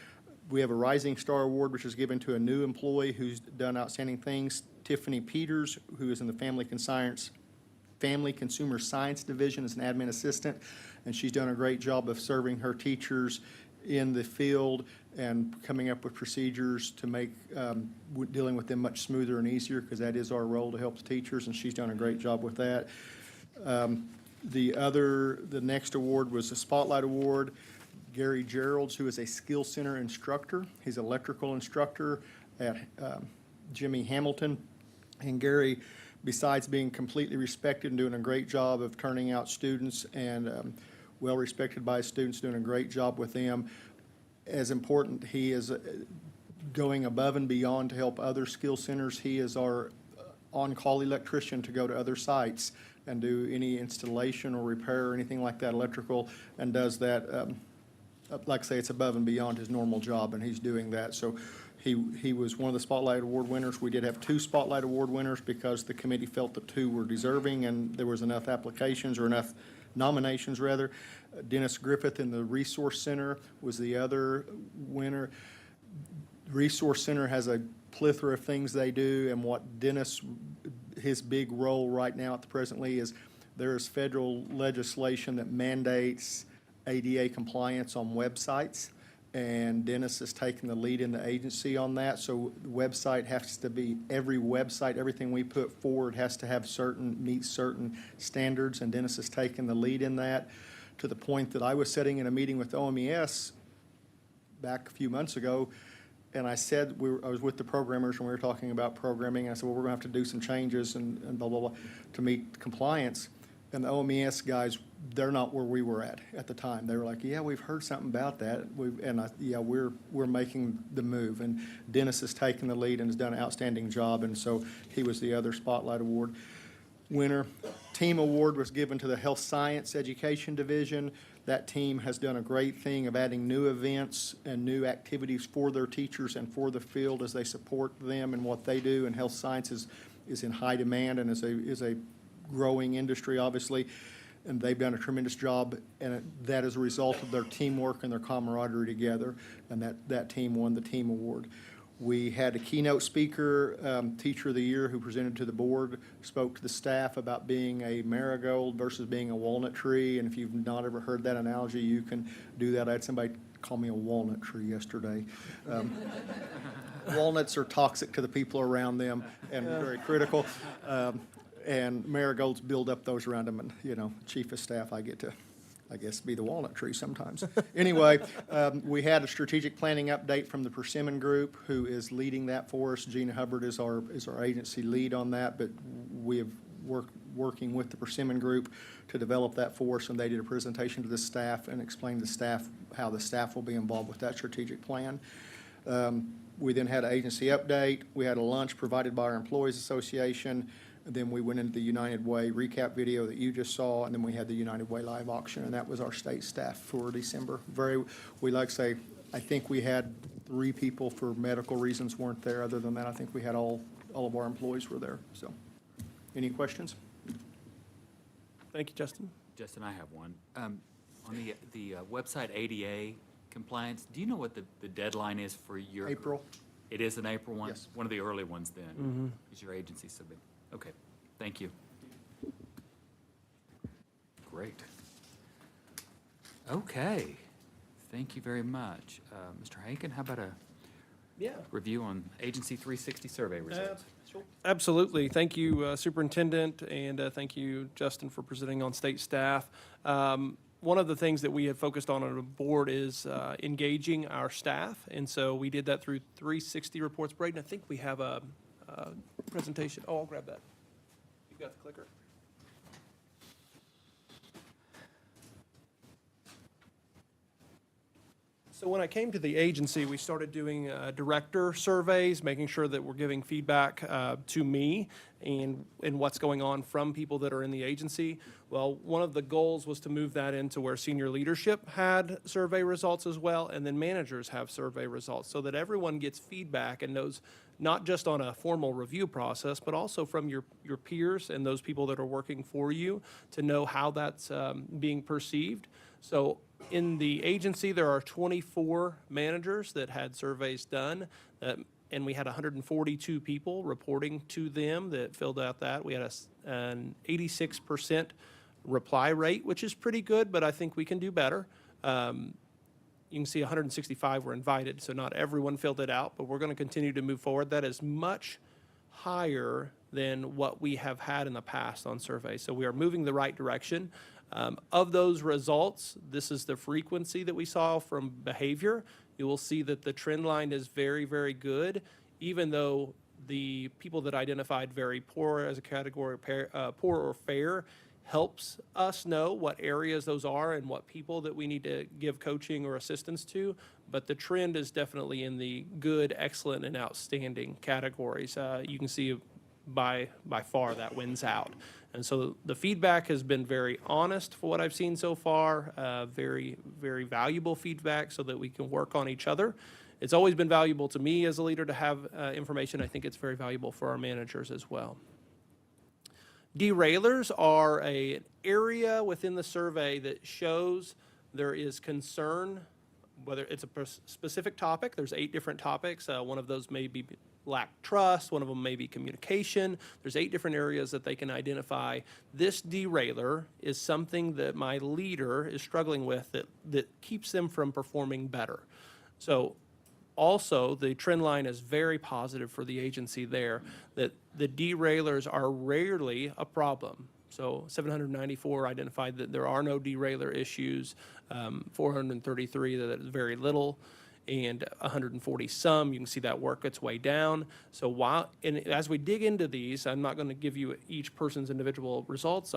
We have a Rising Star Award, which is given to a new employee who's done outstanding things. Tiffany Peters, who is in the Family Consumer Science Division as an admin assistant, and she's done a great job of serving her teachers in the field and coming up with procedures to make dealing with them much smoother and easier, because that is our role, to help the teachers, and she's done a great job with that. The next award was a Spotlight Award. Gary Geralds, who is a Skill Center instructor. He's an electrical instructor at Jimmy Hamilton. And Gary, besides being completely respected and doing a great job of turning out students and well respected by his students, doing a great job with them, as important, he is going above and beyond to help other skill centers. He is our on-call electrician to go to other sites and do any installation or repair or anything like that electrical, and does that, like I say, it's above and beyond his normal job, and he's doing that. So he was one of the Spotlight Award winners. We did have 2 Spotlight Award winners because the committee felt that 2 were deserving and there was enough applications, or enough nominations rather. Dennis Griffith in the Resource Center was the other winner. Resource Center has a plethora of things they do, and what Dennis, his big role right now at the presently is there is federal legislation that mandates ADA compliance on websites, and Dennis has taken the lead in the agency on that. So the website has to be, every website, everything we put forward has to have meet certain standards, and Dennis has taken the lead in that, to the point that I was sitting in a meeting with OMES back a few months ago, and I said, I was with the programmers and we were talking about programming. I said, well, we're going to have to do some changes and blah, blah, blah, to meet compliance. And the OMES guys, they're not where we were at the time. They were like, yeah, we've heard something about that. We're making the move. And Dennis has taken the lead and has done an outstanding job, and so he was the other Spotlight Award winner. Team award was given to the Health Science Education Division. That team has done a great thing of adding new events and new activities for their teachers and for the field as they support them and what they do. And health sciences is in high demand and is a growing industry, obviously, and they've done a tremendous job, and that is a result of their teamwork and their camaraderie together, and that team won the team award. We had a keynote speaker, Teacher of the Year, who presented to the board, spoke to the staff about being a marigold versus being a walnut tree, and if you've not ever heard that analogy, you can do that. I had somebody call me a walnut tree yesterday. Walnuts are toxic to the people around them and very critical. And marigolds build up those around them, and, chief of staff, I get to, I guess, be the walnut tree sometimes. Anyway, we had a strategic planning update from the Persimmon Group, who is leading that for us. Gina Hubbard is our agency lead on that, but we have working with the Persimmon Group to develop that for us, and they did a presentation to the staff and explained to the staff how the staff will be involved with that strategic plan. We then had an agency update. We had a lunch provided by our Employees Association. Then we went into the United Way recap video that you just saw, and then we had the United Way live auction, and that was our state staff for December. We like to say, I think we had 3 people for medical reasons weren't there. Other than that, I think we had all of our employees were there. So, any questions? Thank you, Justin. Justin, I have one. On the website ADA compliance, do you know what the deadline is for your? April. It is an April one? Yes. One of the early ones then? Is your agency submit? Okay, thank you. Great. Okay, thank you very much. Mr. Hankin, how about a review on Agency 360 survey results? Absolutely. Thank you, Superintendent, and thank you, Justin, for presenting on state staff. One of the things that we have focused on the board is engaging our staff, and so we did that through 360 reports. Braden, I think we have a presentation. Oh, I'll grab that. You got the clicker? So when I came to the agency, we started doing director surveys, making sure that we're giving feedback to me and what's going on from people that are in the agency. Well, one of the goals was to move that into where senior leadership had survey results as well, and then managers have survey results, so that everyone gets feedback and knows not just on a formal review process, but also from your peers and those people that are working for you to know how that's being perceived. So in the agency, there are 24 managers that had surveys done, and we had 142 people reporting to them that filled out that. We had an 86% reply rate, which is pretty good, but I think we can do better. You can see 165 were invited, so not everyone filled it out, but we're going to continue to move forward. That is much higher than what we have had in the past on surveys, so we are moving the right direction. Of those results, this is the frequency that we saw from behavior. You will see that the trend line is very, very good, even though the people that identified very poor as a category, poor or fair, helps us know what areas those are and what people that we need to give coaching or assistance to. But the trend is definitely in the good, excellent, and outstanding categories. You can see by far that wins out. And so the feedback has been very honest for what I've seen so far, very, very valuable feedback so that we can work on each other. It's always been valuable to me as a leader to have information. I think it's very valuable for our managers as well. Derailers are an area within the survey that shows there is concern, whether it's a specific topic. There's 8 different topics. One of those may be lack trust, one of them may be communication. There's 8 different areas that they can identify. This derailer is something that my leader is struggling with that keeps them from performing better. So also, the trend line is very positive for the agency there, that the derailers are rarely a problem. So 794 identified that there are no derailleur issues, 433 that is very little, and 140 some. You can see that work its way down. So as we dig into these, I'm not going to give you each person's individual results,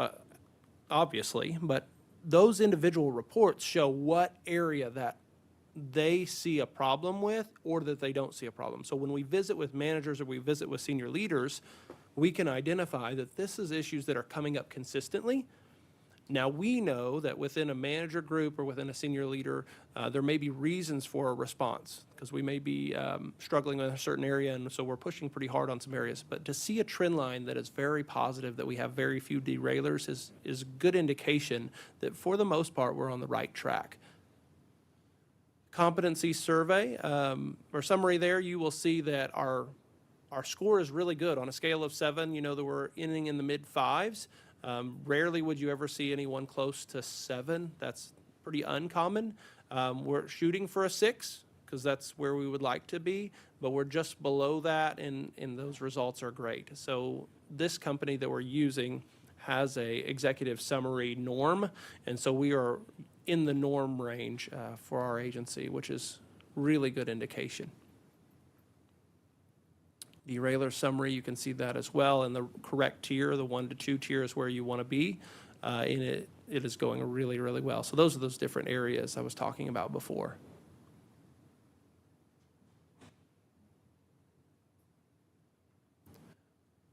obviously, but those individual reports show what area that they see a problem with or that they don't see a problem. So when we visit with managers or we visit with senior leaders, we can identify that this is issues that are coming up consistently. Now, we know that within a manager group or within a senior leader, there may be reasons for a response because we may be struggling in a certain area, and so we're pushing pretty hard on some areas. But to see a trend line that is very positive, that we have very few derailers, is good indication that for the most part, we're on the right track. Competency survey, or summary there, you will see that our score is really good. On a scale of 7, you know that we're ending in the mid-5s. Rarely would you ever see anyone close to 7. That's pretty uncommon. We're shooting for a 6 because that's where we would like to be, but we're just below that, and those results are great. So this company that we're using has a executive summary norm, and so we are in the norm range for our agency, which is really good indication. Derailleur summary, you can see that as well, and the correct tier, the 1 to 2 tier is where you want to be, and it is going really, really well. So those are those different areas I was talking about before.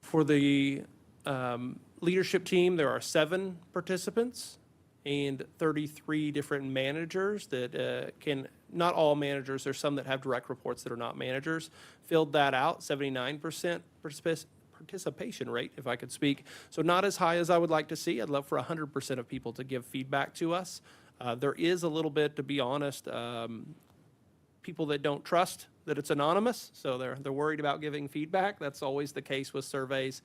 For the leadership team, there are 7 participants and 33 different managers that not all managers, there's some that have direct reports that are not managers, filled that out, 79% participation rate, if I could speak. So not as high as I would like to see. I'd love for 100% of people to give feedback to us. There is a little bit, to be honest, people that don't trust that it's anonymous, so they're worried about giving feedback. That's always the case with surveys.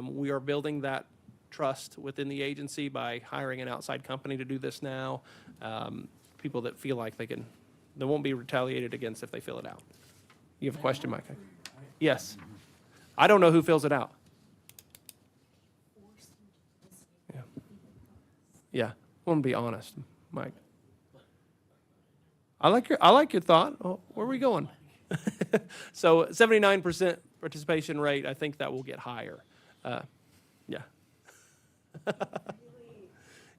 We are building that trust within the agency by hiring an outside company to do this now. People that feel like they won't be retaliated against if they fill it out. You have a question, Mike? Yes. I don't know who fills it out. Yeah. I want to be honest, Mike. I like your thought. Oh, where are we going? So 79% participation rate, I think that will get higher. Yeah.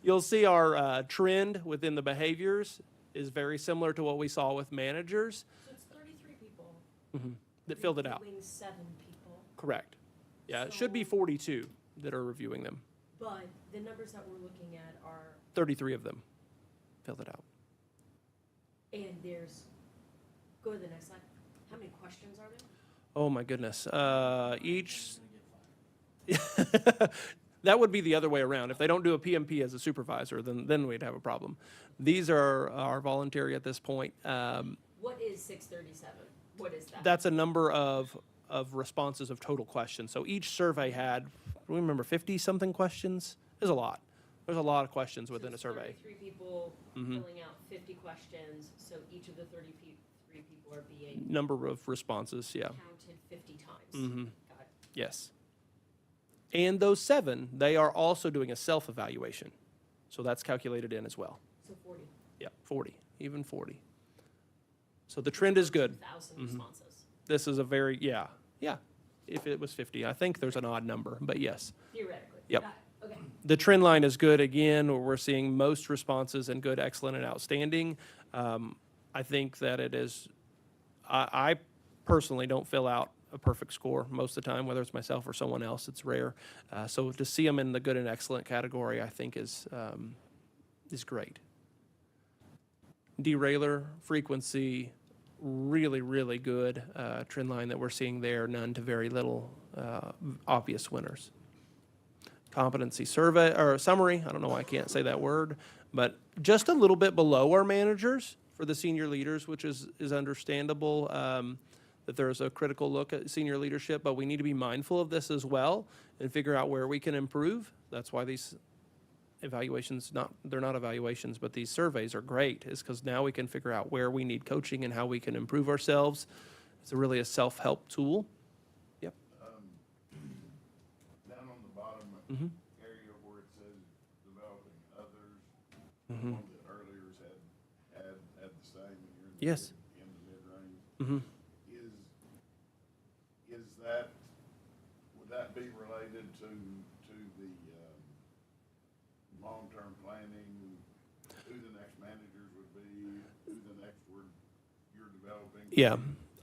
You'll see our trend within the behaviors is very similar to what we saw with managers. So it's 33 people. That filled it out. Reviewing 7 people. Correct. Yeah, it should be 42 that are reviewing them. But the numbers that we're looking at are, 33 of them filled it out. and go to the next slide. How many questions are there? Oh, my goodness. Each, that would be the other way around. If they don't do a PMP as a supervisor, then we'd have a problem. These are voluntary at this point. What is 637? What is that? That's a number of responses of total questions. So each survey had, remember, 50-something questions? There's a lot. There's a lot of questions within a survey. 33 people filling out 50 questions, so each of the 33 people are being Number of responses, yeah. counted 50 times. Got it. Yes. And those 7, they are also doing a self-evaluation. So that's calculated in as well. So 40. Yeah, 40, even 40. So the trend is good. 2,000 responses. This is a very, yeah. If it was 50, I think there's an odd number, but yes. Theoretically. Yep. Got it. Okay. The trend line is good again, where we're seeing most responses in good, excellent, and outstanding. I think that it is, I personally don't fill out a perfect score most of the time, whether it's myself or someone else. It's rare. So to see them in the good and excellent category, I think is great. Derailleur frequency, really, really good trend line that we're seeing there. None to very little obvious winners. Competency survey or summary, I don't know why I can't say that word, but just a little bit below our managers for the senior leaders, which is understandable that there's a critical look at senior leadership, but we need to be mindful of this as well and figure out where we can improve. That's why these evaluations, they're not evaluations, but these surveys are great, is because now we can figure out where we need coaching and how we can improve ourselves. It's really a self-help tool. Yep. Down on the bottom Mhm. area where it says developing others, Mhm. one that earlier had the same, and you're Yes. in the mid-range. Mhm. Is that, would that be related to the, long-term planning, who the next managers would be, who the next you're developing? Yeah,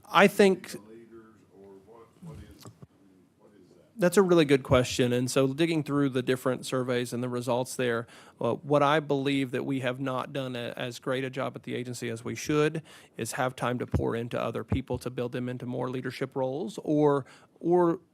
I think The leaders, or what is that? that's a really good question. And so digging through the different surveys and the results there, what I believe that we have not done as great a job at the agency as we should is have time to pour into other people to build them into more leadership roles or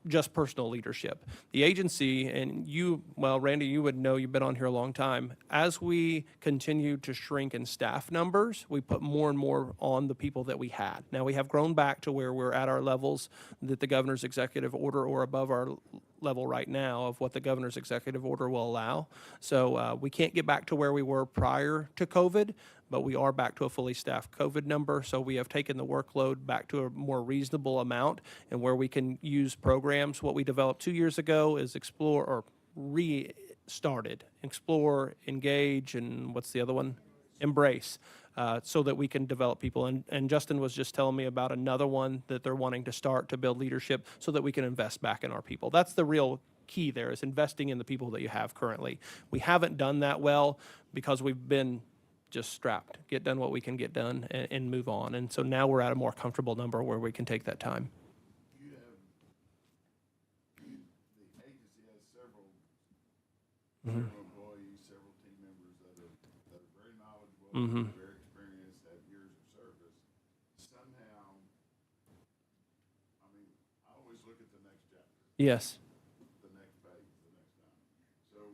just personal leadership. The agency, and you, well, Randy, you would know, you've been on here a long time. As we continue to shrink in staff numbers, we put more and more on the people that we had. Now, we have grown back to where we're at our levels that the governor's executive order or above our level right now of what the governor's executive order will allow. So we can't get back to where we were prior to COVID, but we are back to a fully staffed COVID number. So we have taken the workload back to a more reasonable amount, and where we can use programs. What we developed 2 years ago is Explore, or restarted Explore, Engage, and what's the other one? Embrace. So that we can develop people. And Justin was just telling me about another one that they're wanting to start to build leadership so that we can invest back in our people. That's the real key there, is investing in the people that you have currently. We haven't done that well because we've been just strapped, get done what we can get done and move on. And so now we're at a more comfortable number where we can take that time. The agency has several employees, several team members that are very knowledgeable, Mhm. very experienced, have years of service. Somehow, I mean, I always look at the next chapter. Yes. The next page, the next time. So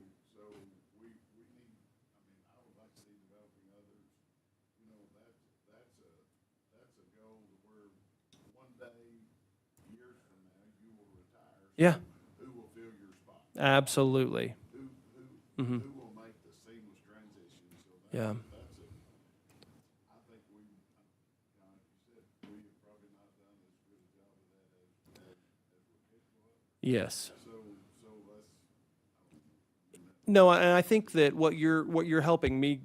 we need, I mean, I would like to see developing others. You know, that's a goal to where one day, years from now, you will retire. So Yeah. who will fill your spot? Absolutely. Who will make the seamless transition? So Yeah. that's I think we, like you said, we have probably not done as good a job of that as we're capable of. Yes. So let's. No, and I think that what you're helping me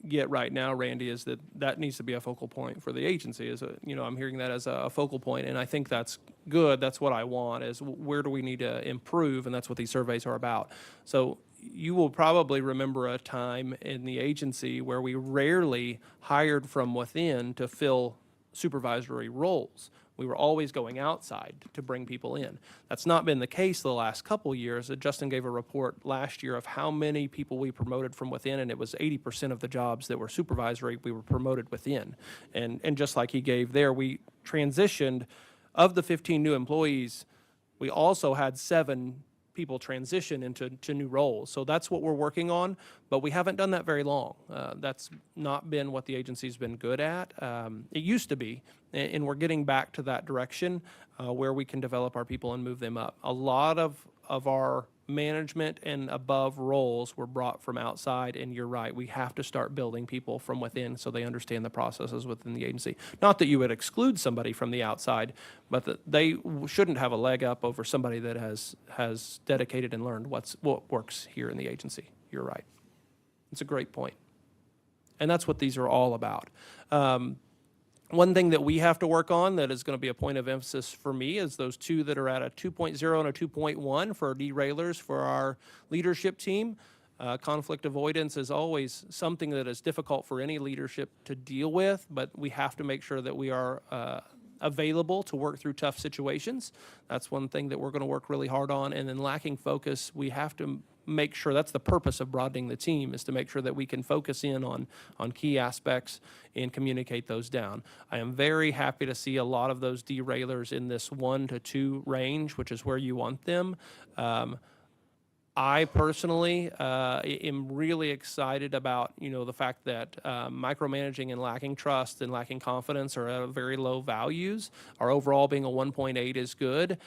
get right now, Randy, is that needs to be a focal point for the agency. I'm hearing that as a focal point, and I think that's good. That's what I want, is where do we need to improve, and that's what these surveys are about. So you will probably remember a time in the agency where we rarely hired from within to fill supervisory roles. We were always going outside to bring people in. That's not been the case the last couple years. Justin gave a report last year of how many people we promoted from within, and it was 80% of the jobs that were supervisory, we were promoted within. And just like he gave there, we transitioned, of the 15 new employees, we also had 7 people transition into new roles. So that's what we're working on, but we haven't done that very long. That's not been what the agency's been good at. It used to be, and we're getting back to that direction where we can develop our people and move them up. A lot of our management and above roles were brought from outside, and you're right, we have to start building people from within so they understand the processes within the agency. Not that you would exclude somebody from the outside, but that they shouldn't have a leg up over somebody that has dedicated and learned what works here in the agency. You're right. It's a great point. And that's what these are all about. One thing that we have to work on that is going to be a point of emphasis for me is those 2 that are at a 2.0 and a 2.1 for derailers for our leadership team. Conflict avoidance is always something that is difficult for any leadership to deal with, but we have to make sure that we are available to work through tough situations. That's one thing that we're going to work really hard on. And then lacking focus, we have to make sure, that's the purpose of broadening the team, is to make sure that we can focus in on key aspects and communicate those down. I am very happy to see a lot of those derailers in this 1 to 2 range, which is where you want them. I personally am really excited about, the fact that micromanaging and lacking trust and lacking confidence are at very low values. Our overall being a 1.8 is good.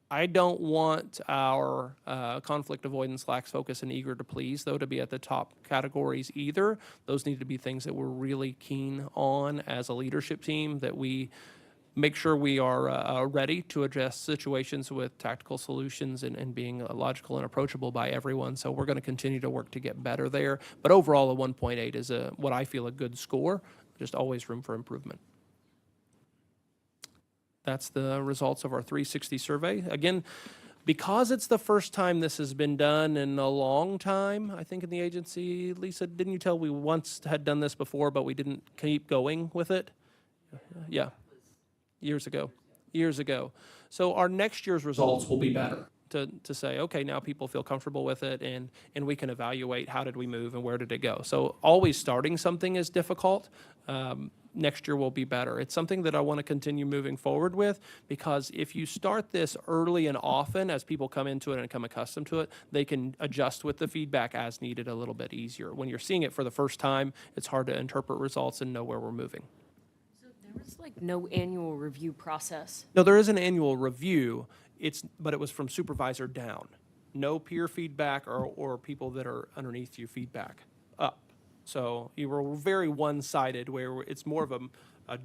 I don't want our conflict avoidance, lax focus, and eager to please, though, to be at the top categories either. Those need to be things that we're really keen on as a leadership team, that we make sure we are ready to address situations with tactical solutions and being logical and approachable by everyone. So we're going to continue to work to get better there. But overall, a 1.8 is what I feel a good score, just always room for improvement. That's the results of our 360 survey. Again, because it's the first time this has been done in a long time, I think in the agency, Lisa, didn't you tell we once had done this before, but we didn't keep going with it? Yeah, years ago. So our next year's results will be better to say, okay, now people feel comfortable with it, and we can evaluate how did we move and where did it go. So always starting something is difficult. Next year will be better. It's something that I want to continue moving forward with, because if you start this early and often, as people come into it and become accustomed to it, they can adjust with the feedback as needed a little bit easier. When you're seeing it for the first time, it's hard to interpret results and know where we're moving. So there was like no annual review process? No, there is an annual review, but it was from supervisor down. No peer feedback or people that are underneath you feedback up. So you were very one-sided, where it's more of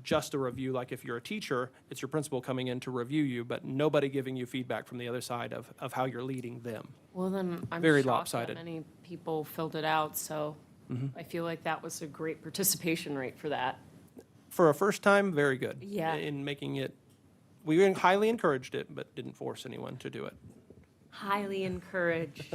just a review. Like if you're a teacher, it's your principal coming in to review you, but nobody giving you feedback from the other side of how you're leading them. Well, then I'm Very shocked that lopsided. many people filled it out, so I feel like that was a great participation rate for that. For a first time, very good. Yeah. In making it, we highly encouraged it, but didn't force anyone to do it. Highly encouraged.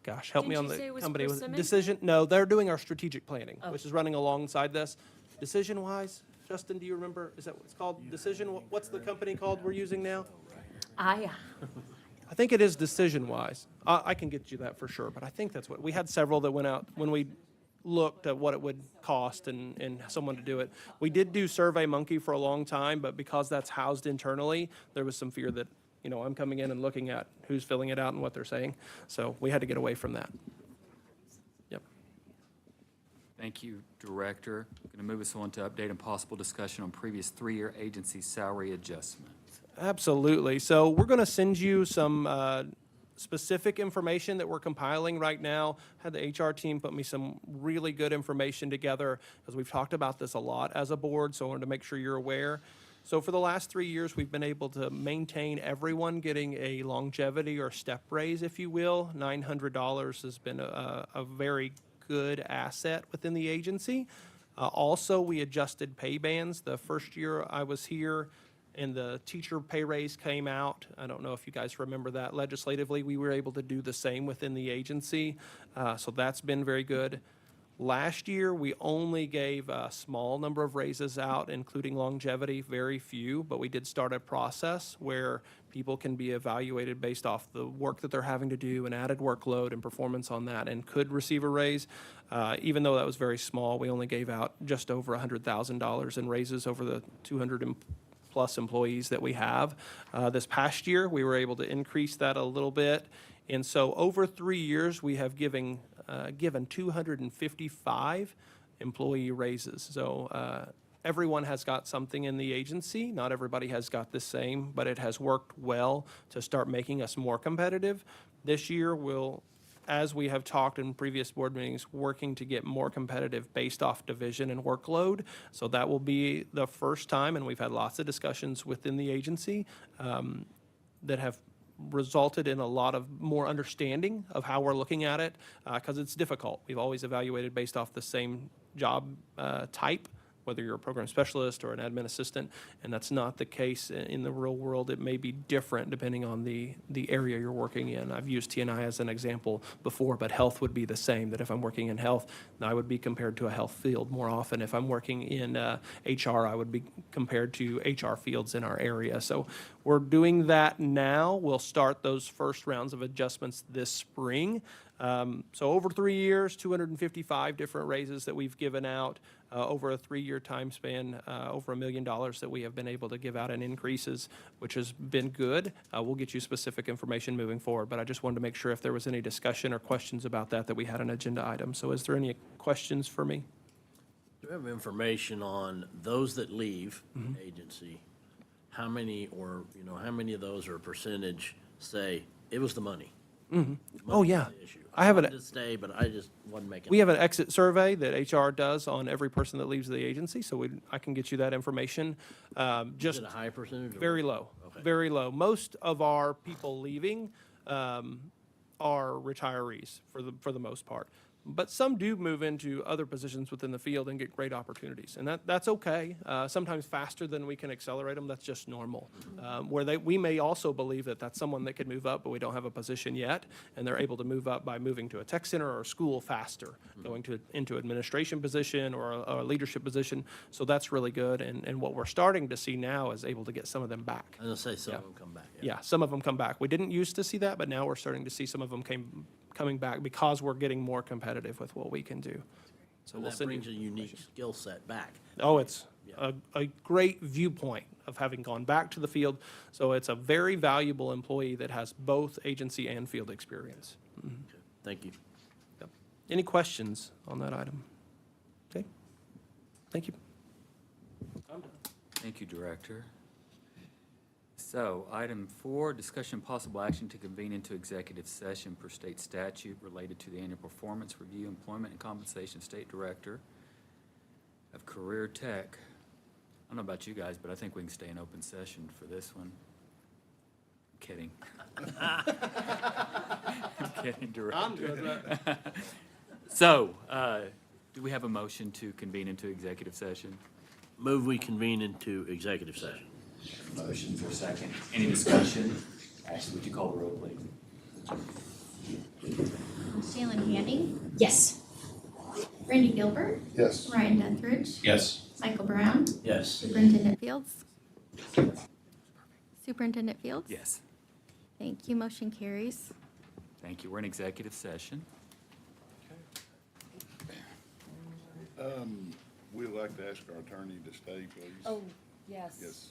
Gosh, help me Didn't on you the say it was company. Was it Persimmon? Decision? No, they're doing our strategic planning, Oh. which is running alongside this. Decision-wise, Justin, do you remember? Is that what it's called? Decision? What's the company called we're using now? I think it is Decision-wise. I can get you that for sure, but I think that's what we had several that went out when we looked at what it would cost and someone to do it. We did do SurveyMonkey for a long time, but because that's housed internally, there was some fear that, I'm coming in and looking at who's filling it out and what they're saying. So we had to get away from that. Yep. Thank you, Director. I'm going to move us on to update and possible discussion on previous three-year agency salary adjustments. Absolutely. So we're going to send you some specific information that we're compiling right now. Had the HR team put me some really good information together, because we've talked about this a lot as a board, so I wanted to make sure you're aware. So for the last 3 years, we've been able to maintain everyone getting a longevity or step raise, if you will. $900 has been a very good asset within the agency. Also, we adjusted pay bands. The first year I was here and the teacher pay raise came out, I don't know if you guys remember that legislatively, we were able to do the same within the agency. So that's been very good. Last year, we only gave a small number of raises out, including longevity, very few, but we did start a process where people can be evaluated based off the work that they're having to do and added workload and performance on that, and could receive a raise. Even though that was very small, we only gave out just over $100,000 in raises over the 200 plus employees that we have. This past year, we were able to increase that a little bit. And so over 3 years, we have given 255 employee raises. So everyone has got something in the agency. Not everybody has got the same, but it has worked well to start making us more competitive. This year, we'll, as we have talked in previous board meetings, working to get more competitive based off division and workload. So that will be the first time, and we've had lots of discussions within the agency that have resulted in a lot of more understanding of how we're looking at it, because it's difficult. We've always evaluated based off the same job type, whether you're a program specialist or an admin assistant, and that's not the case in the real world. It may be different depending on the area you're working in. I've used T&I as an example before, but health would be the same, that if I'm working in health, I would be compared to a health field more often. If I'm working in HR, I would be compared to HR fields in our area. So we're doing that now. We'll start those first rounds of adjustments this spring. So over 3 years, 255 different raises that we've given out. Over a 3-year time span, over $1 million that we have been able to give out in increases, which has been good. We'll get you specific information moving forward, but I just wanted to make sure if there was any discussion or questions about that we had an agenda item. So is there any questions for me? Do we have information on those that leave Mhm. agency? How many, or, how many of those or a percentage say, it was the money? Mhm. Money Oh, was yeah. the issue. I have wanted an, to stay, but I just wasn't making. we have an exit survey that HR does on every person that leaves the agency, so I can get you that information. Is Just it a high percentage? or- very low, Okay. very low. Most of our people leaving are retirees for the most part. But some do move into other positions within the field and get great opportunities, and that's okay. Sometimes faster than we can accelerate them. That's just normal. We may also believe that that's someone that could move up, but we don't have a position yet, and they're able to move up by moving to a tech center or a school faster, going into administration position or a leadership position. So that's really good, and what we're starting to see now is able to get some of them back. I was gonna say some Yeah. of them come back. Yeah, some of them come back. We didn't used to see that, but now we're starting to see some of them coming back because we're getting more competitive with what we can do. So And we'll that send you brings a unique skill set back. Oh, it's a great viewpoint of having gone back to the field. So it's a very valuable employee that has both agency and field experience. Mhm. Thank you. Yep. Any questions on that item? Okay, thank you. Thank you, Director. So, item 4, discussion possible action to convene into executive session per state statute related to the annual performance review, employment and compensation of State Director of CareerTech. I don't know about you guys, but I think we can stay in open session for this one. I'm kidding. I'm kidding, Director. I'm good with that. So, do we have a motion to convene into executive session? Move we convene into executive session. Motion for a second. Any discussion? Ashley, would you call the roll, please? Shannon Handy, Yes. Randy Gilbert, Yes. Ryan Dethridge, Yes. Michael Brown, Yes. Superintendent Fields. Superintendent Fields? Yes. Thank you, motion carries. Thank you. We're in executive session. We'd like to ask our attorney to stay, please. Oh, yes. Yes.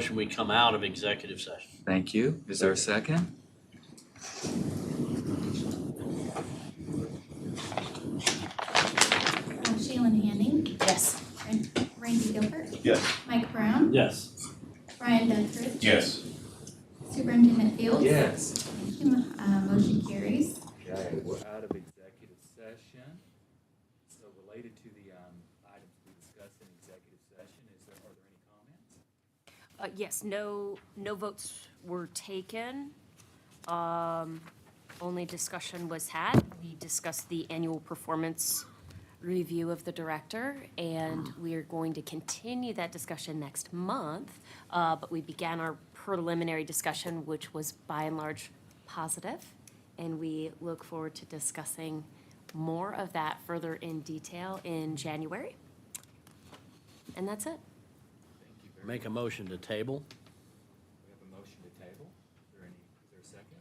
motion, we come out of executive session. Thank you. Is there a second? Shaylin Hanning, Yes. Randy Gilbert, Yes. Mike Brown, Yes. Brian Dunkridge. Yes. Superintendent Fields. Yes. Thank you. Motion carries. Okay, we're out of executive session. So related to the items we discussed in executive session, are there any comments? Yes, no votes were taken. Only discussion was had. We discussed the annual performance review of the director, and we are going to continue that discussion next month. But we began our preliminary discussion, which was by and large positive, and we look forward to discussing more of that further in detail in January. And that's it. Make a motion to table. We have a motion to table. Is there a second?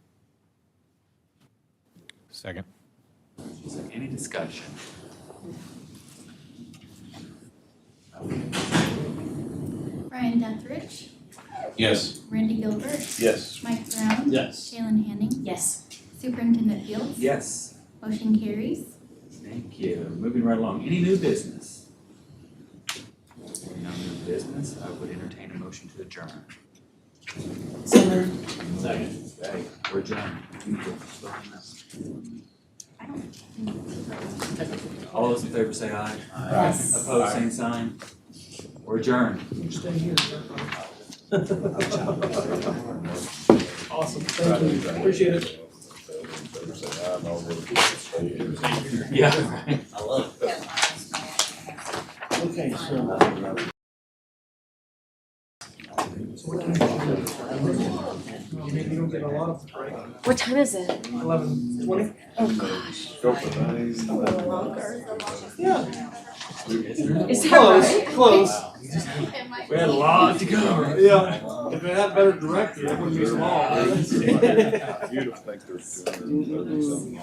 Second. Any discussion? Brian Dunkridge, Yes. Randy Gilbert, Yes. Mike Brown. Yes. Shaylin Hanning. Yes. Superintendent Fields. Yes. Motion carries. Thank you. Moving right along. Any new business? No new business. I would entertain a motion to adjourn. So moved. Second. Okay, we're adjourned. All those in favor say aye. Yes. Opposed, same sign. We're adjourned. Awesome, thank you, appreciate it. Yeah. I love it. Okay, so. What time is it? 11:20? Oh, gosh. Go for that. Longer. Yeah. Is that Close, right? close. We had a lot to go. Yeah, if it had better director, it wouldn't be so long. You'd think they're doing